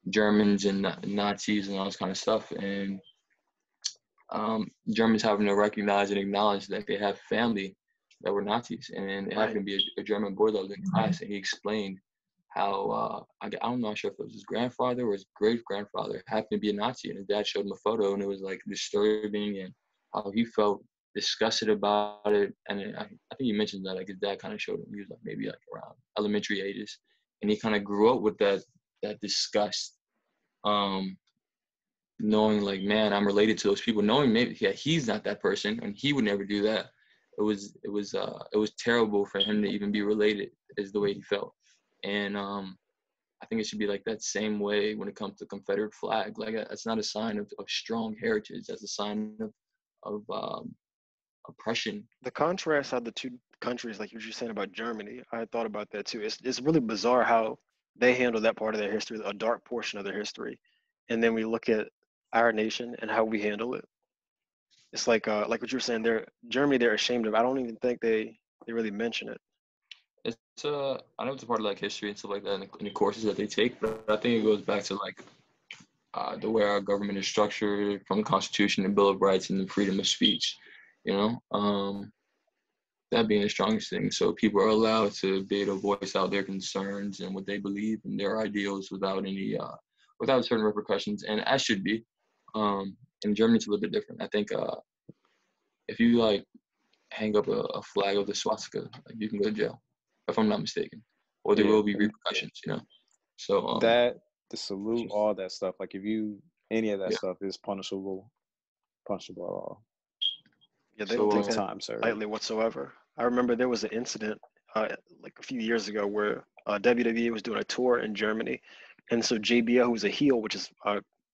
Germans and Nazis and all this kind of stuff, and Germans having to recognize and acknowledge that they have family that were Nazis, and it happened to be a German boy that was in class, and he explained how I'm not sure if it was his grandfather or his great grandfather happened to be a Nazi, and his dad showed him a photo, and it was like disturbing, and how he felt disgusted about it. And I think you mentioned that like his dad kind of showed him. He was like maybe like around elementary ages, and he kind of grew up with that disgust, knowing like, man, I'm related to those people, knowing maybe he's not that person and he would never do that. It was terrible for him to even be related, is the way he felt. And I think it should be like that same way when it comes to Confederate flag. Like that's not a sign of strong heritage. That's a sign of oppression.
The contrast how the two countries, like you were just saying about Germany, I had thought about that too. It's really bizarre how they handle that part of their history, a dark portion of their history, and then we look at our nation and how we handle it. It's like what you were saying. Germany, they're ashamed of. I don't even think they really mention it.
It's I know it's a part of like history and stuff like that in the courses that they take, but I think it goes back to like the way our government is structured from the Constitution and Bill of Rights and the freedom of speech. You know, that being the strongest thing. So people are allowed to be able to voice out their concerns and what they believe and their ideals without any without certain repercussions, and as should be. In Germany, it's a little bit different. I think if you like hang up a flag of the swastika, like you can go to jail, if I'm not mistaken, or there will be repercussions. You know, so
that the salute, all that stuff. Like if you any of that stuff is punishable at all.
Yeah, they don't take that
time, sir.
lightly whatsoever. I remember there was an incident like a few years ago where WWE was doing a tour in Germany, and so JBL, who was a heel, which is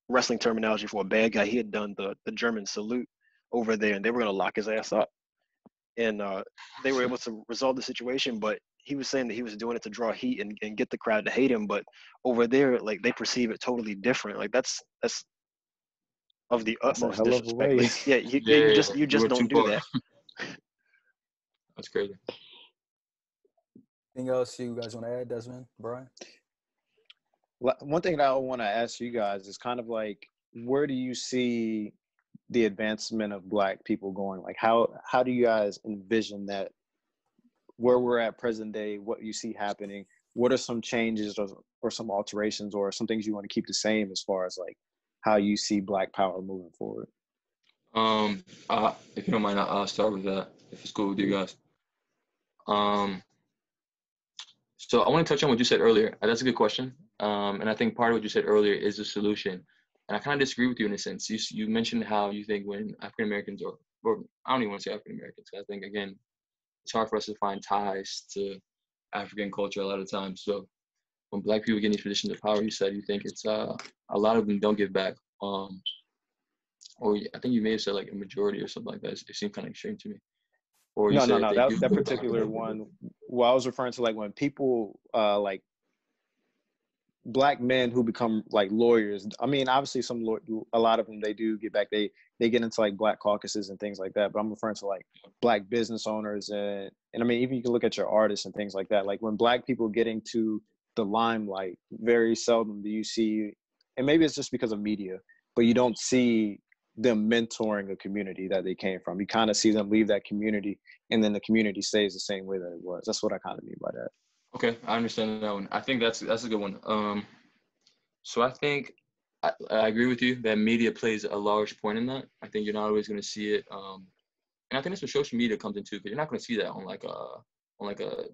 wrestling terminology for a bad guy, he had done the German salute over there, and they were going to lock his ass up. And they were able to resolve the situation, but he was saying that he was doing it to draw heat and get the crowd to hate him. But over there, like they perceive it totally different. Like that's of the utmost disrespect. Like, you just don't do that.
That's crazy.
Anything else you guys want to add, Desmond, Brian?
One thing that I want to ask you guys is kind of like, where do you see the advancement of Black people going? Like, how do you guys envision that, where we're at present day, what you see happening? What are some changes or some alterations or some things you want to keep the same as far as like how you see Black power moving forward?
If you don't mind, I'll start with that, if it's cool with you guys. So I want to touch on what you said earlier. That's a good question. And I think part of what you said earlier is the solution. And I kind of disagree with you in a sense. You mentioned how you think when African Americans, or I don't even want to say African Americans, I think, again, it's hard for us to find ties to African culture a lot of times. So when Black people get in these positions of power, you said you think it's a lot of them don't give back. Or I think you may have said like a majority or something like that. It seemed kind of extreme to me. Or
No. That particular one. Well, I was referring to like when people like Black men who become like lawyers. I mean, obviously a lot of them, they do get back, they get into like Black caucuses and things like that, but I'm referring to like Black business owners, and I mean, even you can look at your artists and things like that. Like when Black people get into the limelight, very seldom do you see, and maybe it's just because of media, but you don't see them mentoring a community that they came from. You kind of see them leave that community, and then the community stays the same way that it was. That's what I kind of mean by that.
Okay, I understand that one. I think that's a good one. So I think I agree with you that media plays a large point in that. I think you're not always going to see it, and I think that's what social media comes into, because you're not going to see that on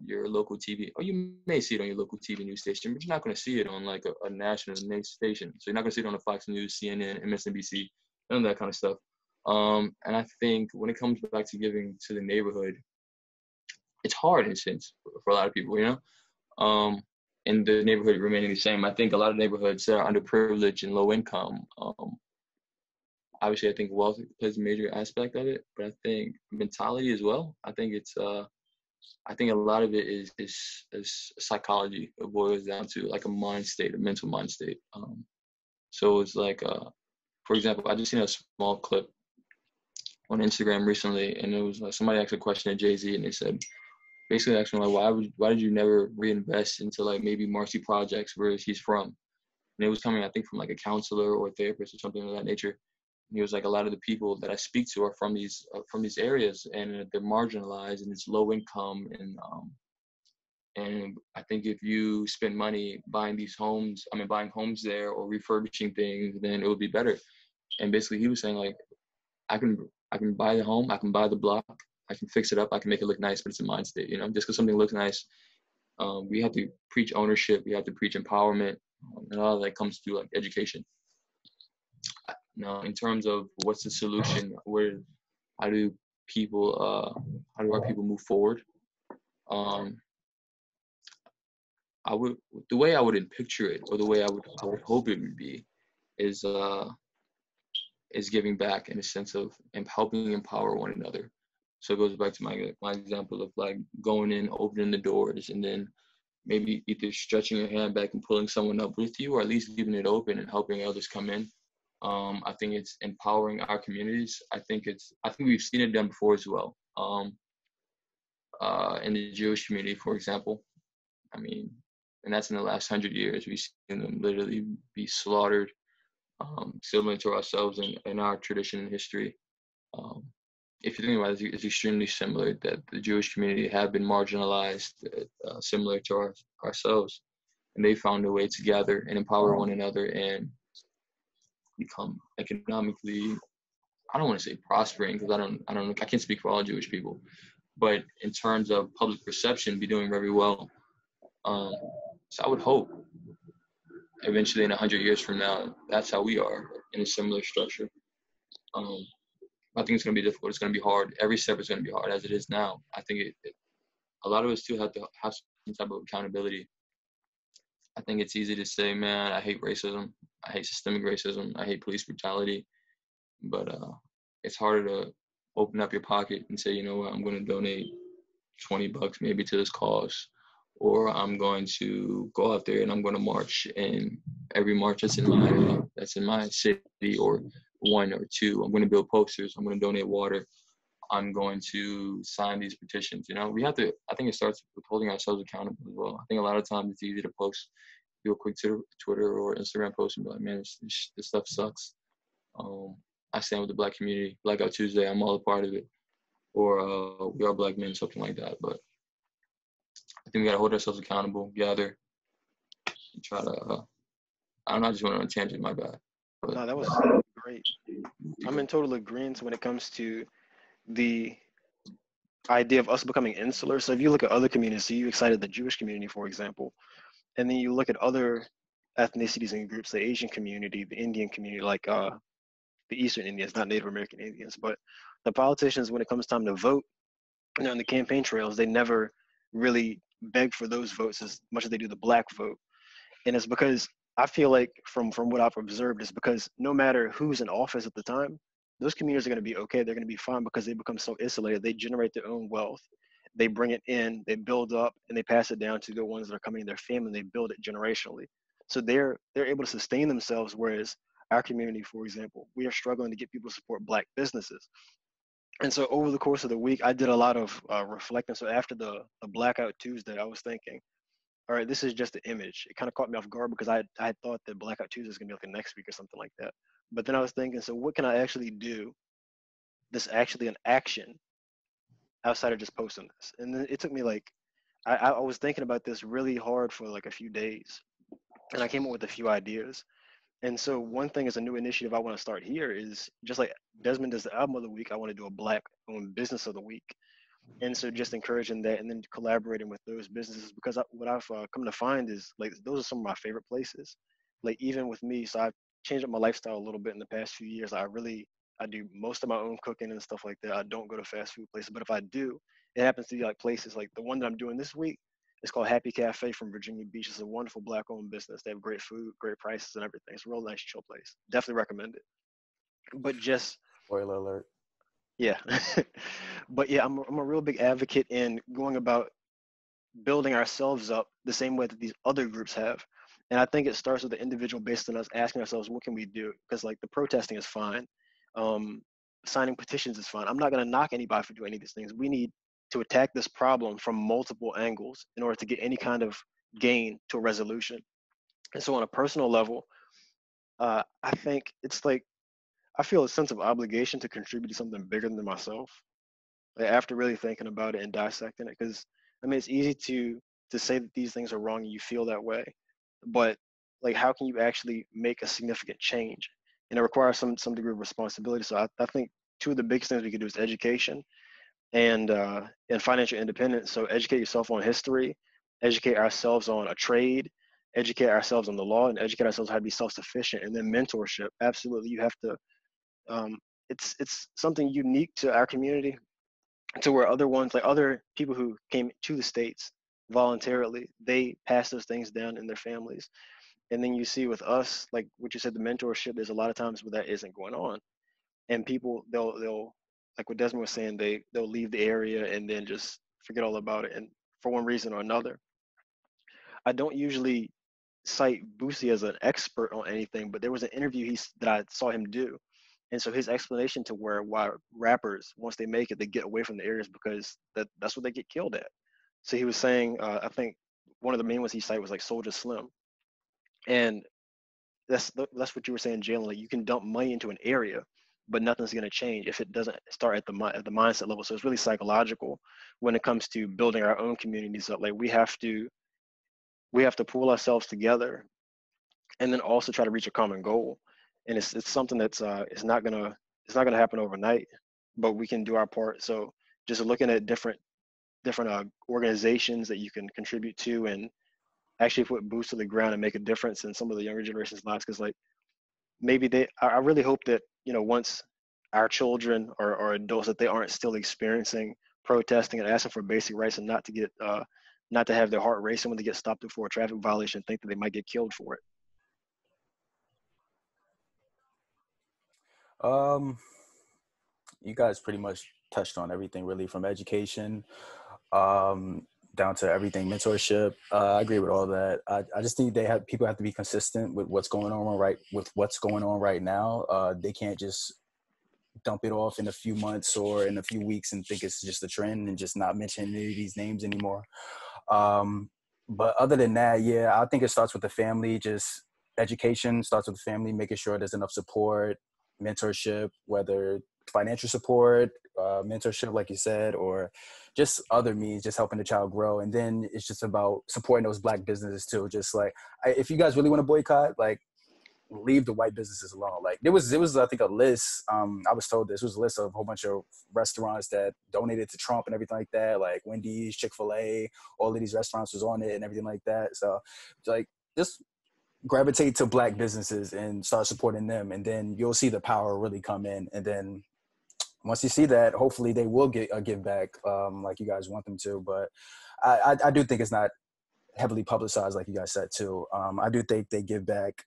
your local TV. Or you may see it on your local TV news station, but you're not going to see it on like a national news station. So you're not going to see it on the Fox News, CNN, MSNBC, none of that kind of stuff. And I think when it comes back to giving to the neighborhood, it's hard in a sense for a lot of people, and the neighborhood remaining the same. I think a lot of neighborhoods that are underprivileged and low income, obviously I think wealth plays a major aspect of it, but I think mentality as well. I think I think a lot of it is psychology. It boils down to like a mind state, a mental mind state. So it's like, for example, I just seen a small clip on Instagram recently, and it was like somebody asked a question to Jay-Z, and they said, basically asking like, why did you never reinvest into like maybe Marcy Projects, where he's from? And it was coming, I think, from like a counselor or a therapist or something of that nature. And he was like, a lot of the people that I speak to are from these areas, and they're marginalized, and it's low income, and I think if you spend money buying homes there or refurbishing things, then it would be better. And basically he was saying like, I can buy the home, I can buy the block, I can fix it up, I can make it look nice, but it's a mind state, just because something looks nice. We have to preach ownership, we have to preach empowerment, and all of that comes through like education. Now, in terms of what's the solution, how do our people move forward? The way I would picture it, or the way I would hope it would be, is giving back in a sense of helping empower one another. So it goes back to my example of like going in, opening the doors, and then maybe either stretching your hand back and pulling someone up with you, or at least leaving it open and helping others come in. I think it's empowering our communities. I think we've seen it done before as well. In the Jewish community, for example, I mean, and that's in the last 100 years. We've seen them literally be slaughtered, similar to ourselves in our tradition and history. If you think about it, it's extremely similar that the Jewish community have been marginalized, similar to ourselves, and they found a way to gather and empower one another and become economically, I don't want to say prospering, because I can't speak for all Jewish people, but in terms of public perception, be doing very well. So I would hope eventually in 100 years from now, that's how we are, in a similar structure. I think it's going to be difficult. It's going to be hard. Every step is going to be hard, as it is now. I think a lot of us too have to have some type of accountability. I think it's easy to say, man, I hate racism. I hate systemic racism. I hate police brutality. But it's harder to open up your pocket and say, you know what, I'm going to donate $20 maybe to this cause. Or I'm going to go out there and I'm going to march, and every march that's in my city, or one or two, I'm going to build posters, I'm going to donate water, I'm going to sign these petitions. We have to, I think it starts with holding ourselves accountable as well. I think a lot of times it's easy to do a quick Twitter or Instagram post and be like, man, this stuff sucks. I stand with the Black community, Blackout Tuesday, I'm all a part of it. Or we are Black men, something like that. But I think we got to hold ourselves accountable, gather, and try to, I just went on a tangent, my bad. But,
no, that was great. I'm in total agreement when it comes to the idea of us becoming insular. So if you look at other communities, so you cited the Jewish community, for example, and then you look at other ethnicities and groups, the Asian community, the Indian community, like the Eastern Indians, not Native American Indians, but the politicians, when it comes time to vote, on the campaign trails, they never really beg for those votes as much as they do the Black vote. And it's because I feel like from what I've observed is because no matter who's in office at the time, those communities are going to be okay. They're going to be fine because they become so insulated. They generate their own wealth. They bring it in, they build up, and they pass it down to the ones that are coming in their family. And they build it generationally. So they're able to sustain themselves, whereas our community, for example, we are struggling to get people to support Black businesses. And so over the course of the week, I did a lot of reflecting. So after the Blackout Tuesday, I was thinking, all right, this is just an image. It kind of caught me off guard because I had thought that Blackout Tuesday was gonna be like the next week or something like that. But then I was thinking, so what can I actually do? This actually an action outside of just posting this. And then it took me like I was thinking about this really hard for like a few days, and I came up with a few ideas. And so one thing is a new initiative I want to start here is just like Desmond does the album of the week, I want to do a Black owned business of the week. And so just encouraging that and then collaborating with those businesses because what I've come to find is like those are some of my favorite places. Like even with me, so I've changed up my lifestyle a little bit in the past few years. I do most of my own cooking and stuff like that. I don't go to fast food places, but if I do, it happens to be like places like the one that I'm doing this week. It's called Happy Cafe from Virginia Beach. It's a wonderful Black-owned business. They have great food, great prices, and everything. It's a real nice, chill place. Definitely recommend it. But just
Spoiler alert.
yeah, but yeah, I'm a real big advocate in going about building ourselves up the same way that these other groups have. And I think it starts with the individual based on us asking ourselves, what can we do? Because like the protesting is fine. Um, Signing petitions is fine. I'm not going to knock anybody for doing any of these things. We need to attack this problem from multiple angles in order to get any kind of gain to a resolution. And so on a personal level, I think it's like, I feel a sense of obligation to contribute to something bigger than myself. Like after really thinking about it and dissecting it, because I mean, it's easy to say that these things are wrong and you feel that way, but like, how can you actually make a significant change? And it requires some degree of responsibility. So I think two of the biggest things we could do is education and financial independence. So educate yourself on history, educate ourselves on a trade, educate ourselves on the law, and educate ourselves how to be self-sufficient. And then mentorship. Absolutely, you have to. Um, it's something unique to our community, to where other ones, like other people who came to the States voluntarily, they pass those things down in their families. And then you see with us, like what you said, the mentorship, there's a lot of times where that isn't going on. And people, they'll like what Desmond was saying, they'll leave the area and then just forget all about it. And for one reason or another, I don't usually cite Boosie as an expert on anything, but there was an interview that I saw him do. And so his explanation to why rappers, once they make it, they get away from the areas because that's what they get killed at. So he was saying, I think one of the main ones he cited was like Soulja Slim. And that's what you were saying, Jalen. Like you can dump money into an area, but nothing's going to change if it doesn't start at the mindset level. So it's really psychological when it comes to building our own communities up. Like we have to pull ourselves together and then also try to reach a common goal. And it's something that's it's not gonna happen overnight, but we can do our part. So just looking at different organizations that you can contribute to and actually put boots to the ground and make a difference in some of the younger generation's lives. Because like maybe I really hope that once our children or adults, that they aren't still experiencing protesting and asking for basic rights and not to have their heart racing when they get stopped for a traffic violation, think that they might get killed for it.
You guys pretty much touched on everything, really, from education down to everything, mentorship. I agree with all that. I just think people have to be consistent with what's going on right now. They can't just dump it off in a few months or in a few weeks and think it's just a trend and just not mention any of these names anymore. But other than that, yeah, I think it starts with the family. Just education starts with the family, making sure there's enough support, mentorship, whether financial support, mentorship, like you said, or just other means, just helping the child grow. And then it's just about supporting those Black businesses too. Just like, if you guys really want to boycott, like, leave the white businesses alone. Like there was I think a list. I was told this was a list of a whole bunch of restaurants that donated to Trump and everything like that. Like Wendy's, Chick-fil-A, all of these restaurants was on it and everything like that. So like just gravitate to Black businesses and start supporting them, and then you'll see the power really come in. And then once you see that, hopefully they will get a give back, like you guys want them to. But I do think it's not heavily publicized, like you guys said too. I do think they give back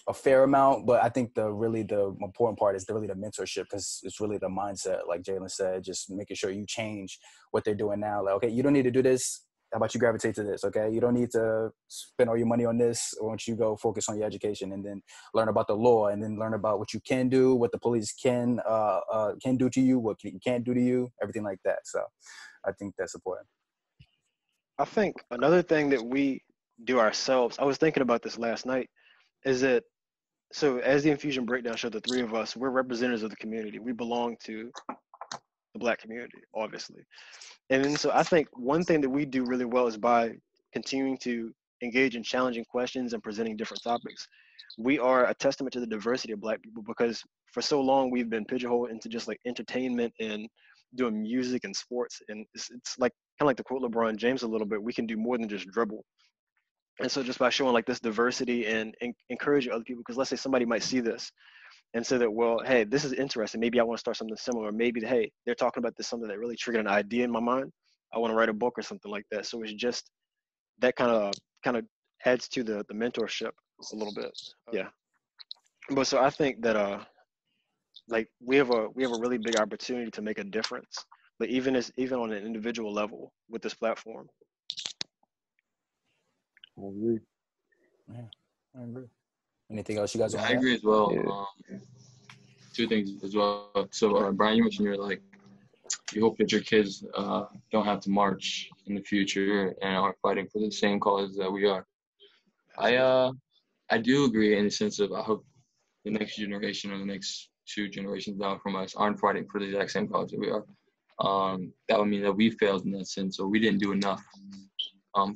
a fair amount, but I think the important part is really the mentorship, because it's really the mindset, like Jalen said, just making sure you change what they're doing now. Like, okay, you don't need to do this How about you gravitate to this? Okay, you don't need to spend all your money on this. Why don't you go focus on your education and then learn about the law and then learn about what you can do, what the police can do to you, what you can't do to you, everything like that. So I think that's important.
I think another thing that we do ourselves, I was thinking about this last night, is that, so as the Infusion Breakdown Show, the three of us, we're representatives of the community. We belong to the Black community, obviously. And then, so I think one thing that we do really well is by continuing to engage in challenging questions and presenting different topics. We are a testament to the diversity of Black people, because for so long we've been pigeonholed into just like entertainment and doing music and sports. And it's like kind of like the quote LeBron James a little bit, we can do more than just dribble. And so just by showing like this diversity and encouraging other people, because let's say somebody might see this and say that, well, hey, this is interesting. Maybe I want to start something similar. Or maybe, hey, they're talking about this, something that really triggered an idea in my mind. I want to write a book or something like that. So it's just that kind of adds to the mentorship a little bit. Yeah. But so I think that like we have a really big opportunity to make a difference. But even on an individual level with this platform.
I agree.
Yeah, I agree. Anything else you guys want to
I
add?
agree as well.
Yeah.
Two things as well. So Brian, you mentioned you hope that your kids don't have to march in the future and are fighting for the same cause that we are. I do agree in the sense of I hope the next generation or the next two generations down from us aren't fighting for the exact same cause that we are. That would mean that we failed in that sense, or we didn't do enough,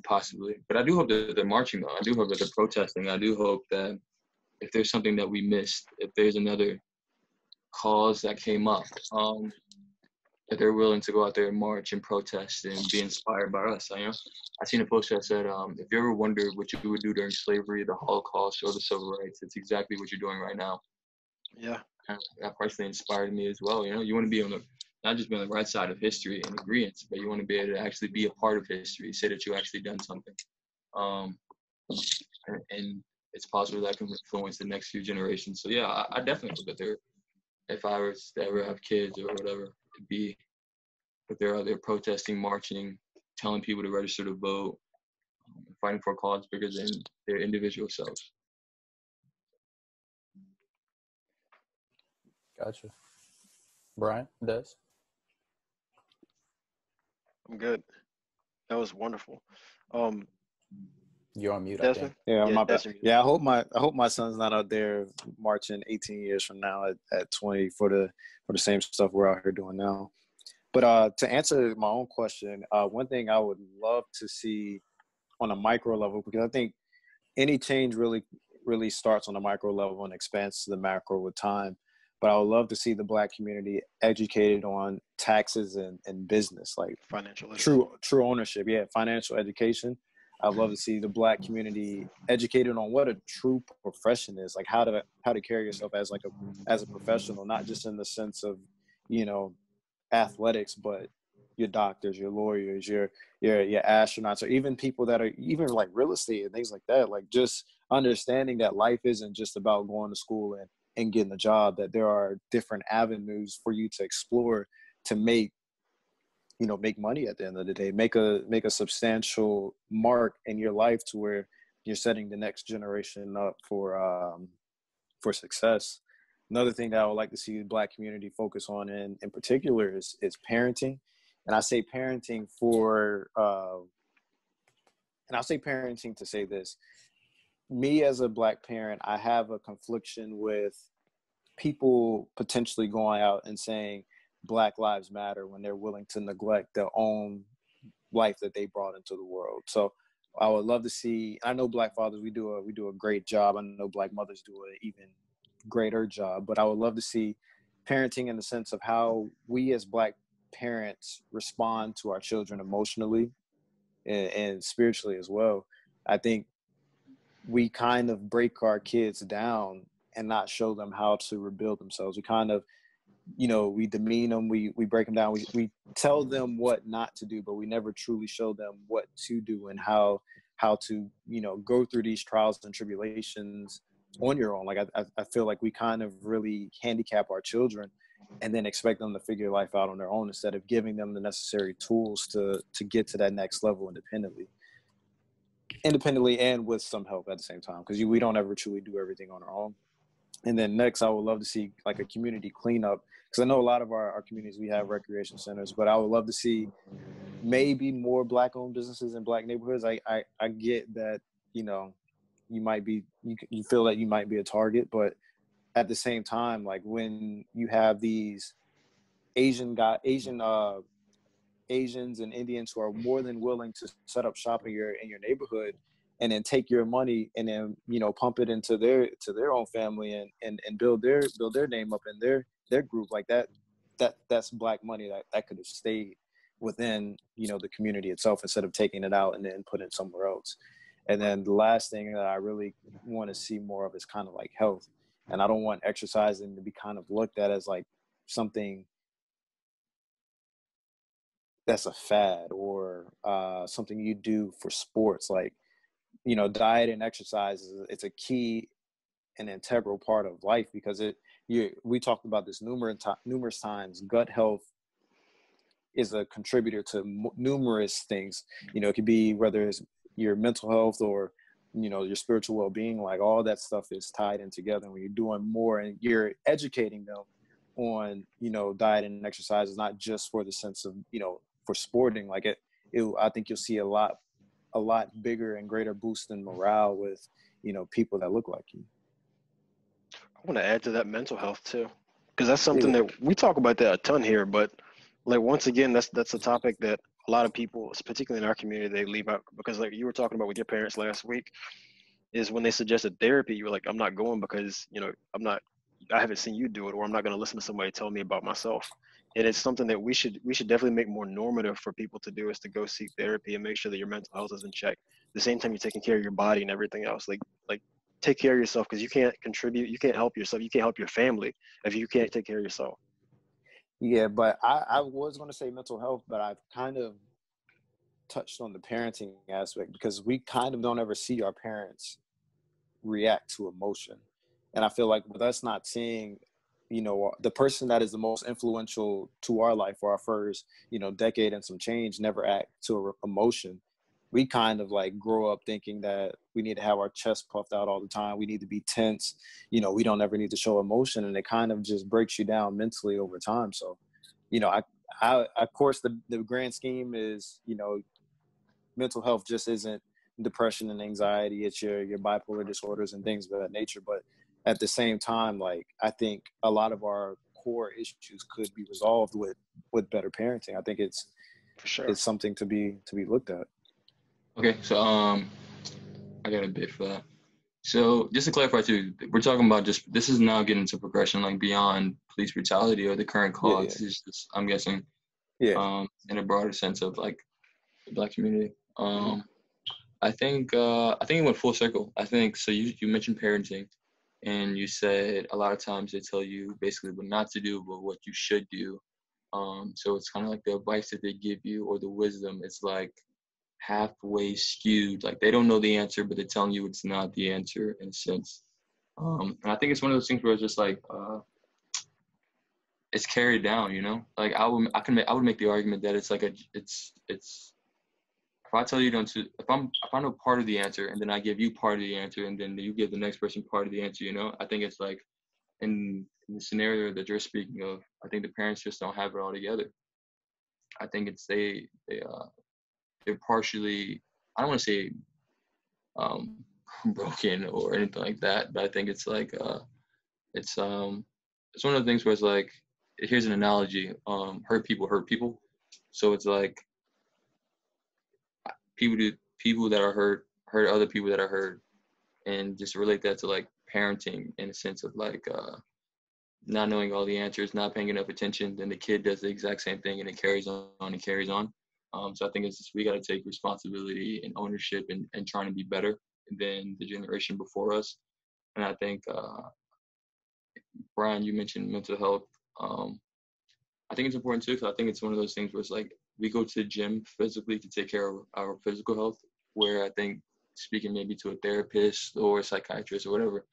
possibly. But I do hope that they're marching, though. I do hope that they're protesting. I do hope that if there's something that we missed, if there's another cause that came up, that they're willing to go out there and march and protest and be inspired by us. I seen a post that said, if you ever wondered what you would do during slavery, the Holocaust, or the civil rights, it's exactly what you're doing right now.
Yeah.
And that personally inspired me as well. You want to be not just be on the right side of history and agreement, but you want to be able to actually be a part of history, say that you actually done something. And it's possible that can influence the next few generations. So yeah, I definitely hope that if I was to ever have kids or whatever, to be that they're out there protesting, marching, telling people to register to vote, fighting for a cause bigger than their individual selves.
Gotcha. Brian, Des?
I'm good. That was wonderful.
You're on mute, I think.
Desmond?
Yeah, my bad.
Desmond.
Yeah, I hope my son's not out there marching 18 years from now at 20 for the same stuff we're out here doing now. But to answer my own question, one thing I would love to see on a micro level, because I think any change really starts on a micro level and expands to the macro with time. But I would love to see the Black community educated on taxes and business, like
Financial
true ownership. Yeah, financial education. I'd love to see the Black community educated on what a true profession is, like how to carry yourself as a professional, not just in the sense of, athletics, but your doctors, your lawyers, your astronauts, or even people that are even like real estate and things like that. Like just understanding that life isn't just about going to school and getting a job, that there are different avenues for you to explore to make money at the end of the day, make a substantial mark in your life to where you're setting the next generation up for success. Another thing that I would like to see the Black community focus on in particular is parenting. And I say parenting to say this. Me as a Black parent, I have a confliction with people potentially going out and saying Black Lives Matter when they're willing to neglect their own life that they brought into the world. So I would love to see, I know Black fathers, we do a great job. I know Black mothers do an even greater job, but I would love to see parenting in the sense of how we as Black parents respond to our children emotionally and spiritually as well. I think we kind of break our kids down and not show them how to rebuild themselves. We kind of, we demean them, we break them down, we tell them what not to do, but we never truly show them what to do and how to, go through these trials and tribulations on your own. Like I feel like we kind of really handicap our children and then expect them to figure life out on their own instead of giving them the necessary tools to get to that next level independently and with some help at the same time, because we don't ever truly do everything on our own. And then next, I would love to see like a community cleanup, because I know a lot of our communities, we have recreation centers, but I would love to see maybe more Black-owned businesses in Black neighborhoods. I get that, you know, you feel that you might be a target, but at the same time, like when you have these Asians and Indians who are more than willing to set up shop in your neighborhood, and then take your money and then, you know, pump it into their own family and build their name up in their group, like that's Black money that could have stayed within, you know, the community itself instead of taking it out and then putting it somewhere else. And then the last thing that I really want to see more of is kind of like health. And I don't want exercising to be kind of looked at as like something that's a fad or something you do for sports. Like, you know, diet and exercise it's a key and integral part of life, because we talked about this numerous times. Gut health is a contributor to numerous things. You know, it could be whether it's your mental health or, you know, your spiritual well-being. Like all that stuff is tied in together. When you're doing more and you're educating them on, you know, diet and exercise, is not just for the sense of, you know, for sporting. Like I think you'll see a lot bigger and greater boost in morale with, you know, people that look like you.
I want to add to that mental health too, because that's something that we talk about that a ton here. But like once again, that's a topic that a lot of people, particularly in our community, they leave out, because like you were talking about with your parents last week, is when they suggested therapy, you were like, I'm not going because, you know, I haven't seen you do it, or I'm not going to listen to somebody tell me about myself. And it's something that we should definitely make more normative for people to do, is to go seek therapy and make sure that your mental health is in check. At the same time, you're taking care of your body and everything else. Like take care of yourself, because you can't contribute, you can't help yourself, you can't help your family if you can't take care of yourself.
Yeah, but I was going to say mental health, but I've kind of touched on the parenting aspect, because we kind of don't ever see our parents react to emotion. And I feel like with us not seeing, you know, the person that is the most influential to our life for our first, you know, decade and some change never act to emotion. We kind of like grow up thinking that we need to have our chest puffed out all the time. We need to be tense. You know, we don't ever need to show emotion, and it kind of just breaks you down mentally over time. So, you know, I of course the grand scheme is, you know, mental health just isn't depression and anxiety. It's your bipolar disorders and things of that nature. But at the same time, like, I think a lot of our core issues could be resolved with better parenting. I think it's
For sure.
it's something to be looked at.
Okay, so I got a bit for that. So just to clarify too, we're talking about this is now getting to progression, like beyond police brutality or the current cause.
Yeah.
This is just, I'm guessing,
Yeah.
in a broader sense of like the Black community. I think it went full circle. I think so. You mentioned parenting, and you said a lot of times they tell you basically what not to do, but what you should do. So it's kind of like the advice that they give you, or the wisdom. It's like halfway skewed. Like they don't know the answer, but they're telling you it's not the answer in a sense. And I think it's one of those things where it's just like it's carried down, you know. Like I would make the argument that it's like it's if I tell you don't, if I know part of the answer, and then I give you part of the answer, and then you give the next person part of the answer, you know. I think it's like in the scenario that you're speaking of, I think the parents just don't have it all together. I think it's they're partially, I don't want to say broken or anything like that, but I think it's like it's one of the things where it's like, here's an analogy, hurt people. So it's like people that are hurt other people that are hurt, and just relate that to like parenting in a sense of like not knowing all the answers, not paying enough attention, then the kid does the exact same thing, and it carries on and carries on. So I think it's just, we got to take responsibility and ownership and trying to be better than the generation before us. And I think, Brian, you mentioned mental health. I think it's important too, because I think it's one of those things where it's like we go to the gym physically to take care of our physical health, where I think speaking maybe to a therapist or a psychiatrist or whatever,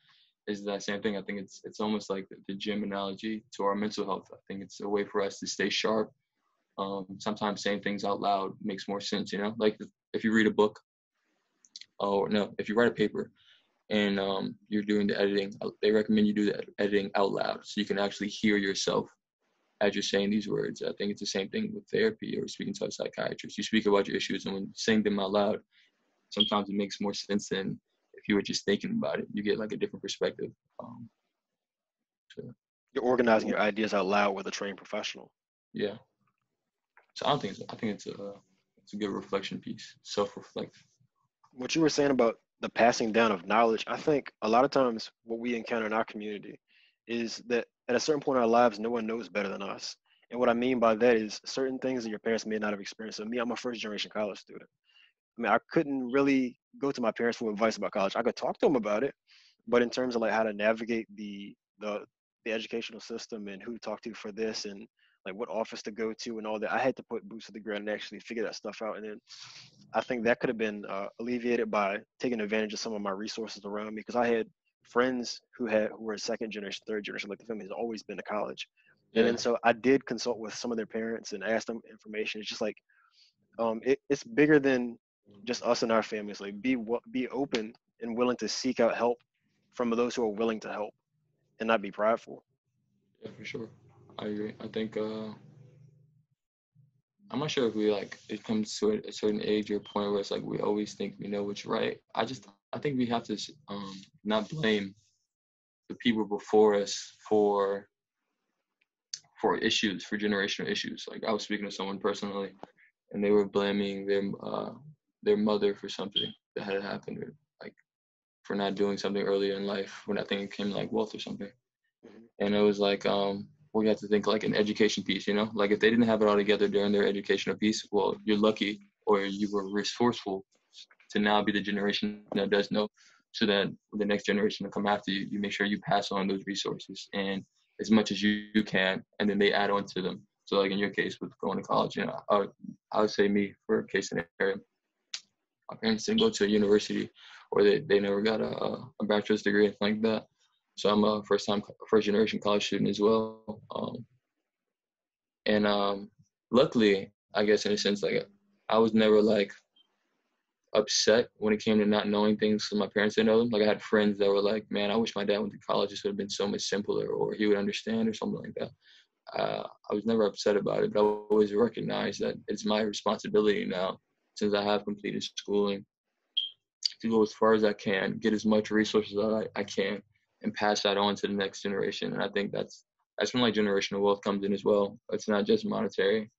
is that same thing. I think it's almost like the gym analogy to our mental health. I think it's a way for us to stay sharp. Sometimes saying things out loud makes more sense, like if you read a book, or no, if you write a paper and you're doing the editing, they recommend you do the editing out loud so you can actually hear yourself as you're saying these words. I think it's the same thing with therapy or speaking to a psychiatrist. You speak about your issues, and when you saying them out loud, sometimes it makes more sense than if you were just thinking about it. You get like a different perspective. So,
You're organizing your ideas out loud with a trained professional.
yeah. So I think it's a good reflection piece, self-reflect.
What you were saying about the passing down of knowledge, I think a lot of times what we encounter in our community is that at a certain point in our lives, no one knows better than us. And what I mean by that is certain things that your parents may not have experienced. So me, I'm a first generation college student. I mean, I couldn't really go to my parents for advice about college. I could talk to them about it, but in terms of like how to navigate the educational system and who to talk to for this and like what office to go to and all that, I had to put boots to the ground and actually figure that stuff out. And then I think that could have been alleviated by taking advantage of some of my resources around me, because I had friends who were second generation, third generation, like the family has always been to college. And
Yeah,
then so I did consult with some of their parents and ask them information. It's just like it's bigger than just us and our families. Like be open and willing to seek out help from those who are willing to help and not be prideful.
yeah, for sure. I agree. I think I'm not sure if we like it comes to a certain age or point where it's like we always think we know what's right. I think we have to not blame the people before us for issues, for generational issues. Like I was speaking to someone personally, and they were blaming their mother for something that had happened, or like for not doing something earlier in life when I think it came like wealth or something. And it was like we have to think like an education piece, like if they didn't have it all together during their educational piece, well, you're lucky or you were resourceful to now be the generation that does know, so that the next generation to come after you, you make sure you pass on those resources and as much as you can, and then they add on to them. So like in your case with going to college, I would say me for a case scenario, my parents didn't go to a university, or they never got a bachelor's degree, anything like that. So I'm a first generation college student as well. And luckily, I guess in a sense, like I was never like upset when it came to not knowing things because my parents didn't know them. Like I had friends that were like, man, I wish my dad went to college. This would have been so much simpler, or he would understand, or something like that. I was never upset about it, but I always recognized that it's my responsibility now, since I have completed schooling, to go as far as I can, get as much resources as I can, and pass that on to the next generation. And I think that's when like generational wealth comes in as well. It's not just monetary,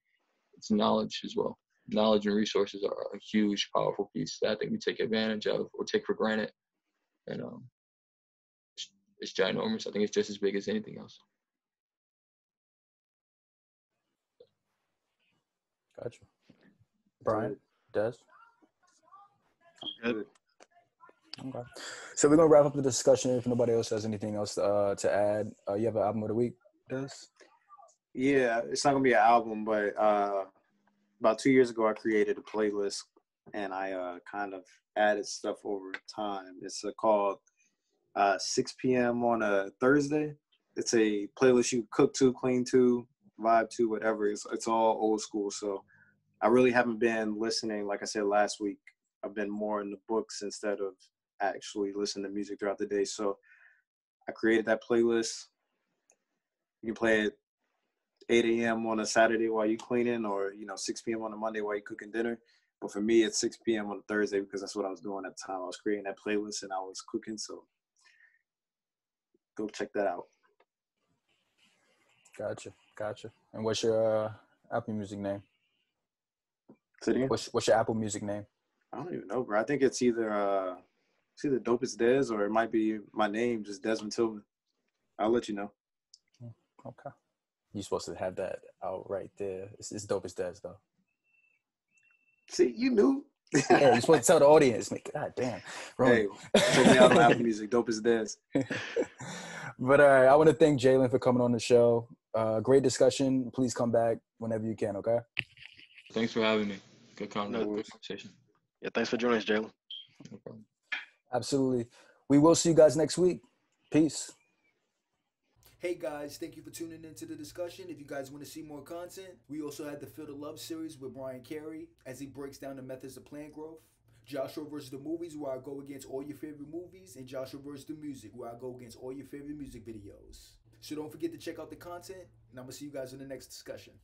it's knowledge as well. Knowledge and resources are a huge, powerful piece that I think we take advantage of or take for granted. And it's ginormous. I think it's just as big as anything else.
Gotcha. Brian, Des?
Good.
Okay. So we're going to wrap up the discussion if nobody else has anything else to add. You have an album of the week, Des?
Yeah, it's not gonna be an album, but about 2 years ago, I created a playlist, and I kind of added stuff over time. It's called 6 p.m. on a Thursday. It's a playlist you cook to, clean to, vibe to, whatever. It's all old school. So I really haven't been listening. Like I said last week, I've been more in the books instead of actually listening to music throughout the day. So I created that playlist. You can play it 8 a.m. on a Saturday while you cleaning, or 6 p.m. on a Monday while you cooking dinner. But for me, it's 6 p.m. on a Thursday because that's what I was doing at the time. I was creating that playlist and I was cooking. So go check that out.
Gotcha. And what's your Apple Music name? What's your Apple Music name?
I don't even know, bro. I think it's either Dopest Des, or it might be my name, just Desmond Tillman. I'll let you know.
Okay. You're supposed to have that out right there. It's Dopest Des, though.
See, you knew.
Yeah, you're supposed to tell the audience. God damn.
Hey, check me out on Apple Music, Dopest Des.
But I want to thank Jalen for coming on the show. Great discussion. Please come back whenever you can, okay?
Thanks for having me. Good conversation.
Yeah, thanks for joining us, Jalen.
No problem.
Absolutely. We will see you guys next week. Peace.
Hey guys, thank you for tuning into the discussion. If you guys want to see more content, we also had the Feel the Love series with Brian Carey as he breaks down the methods of plant growth. Joshua versus the movies, where I go against all your favorite movies, and Joshua versus the music, where I go against all your favorite music videos. So don't forget to check out the content, and I'm going to see you guys in the next discussion.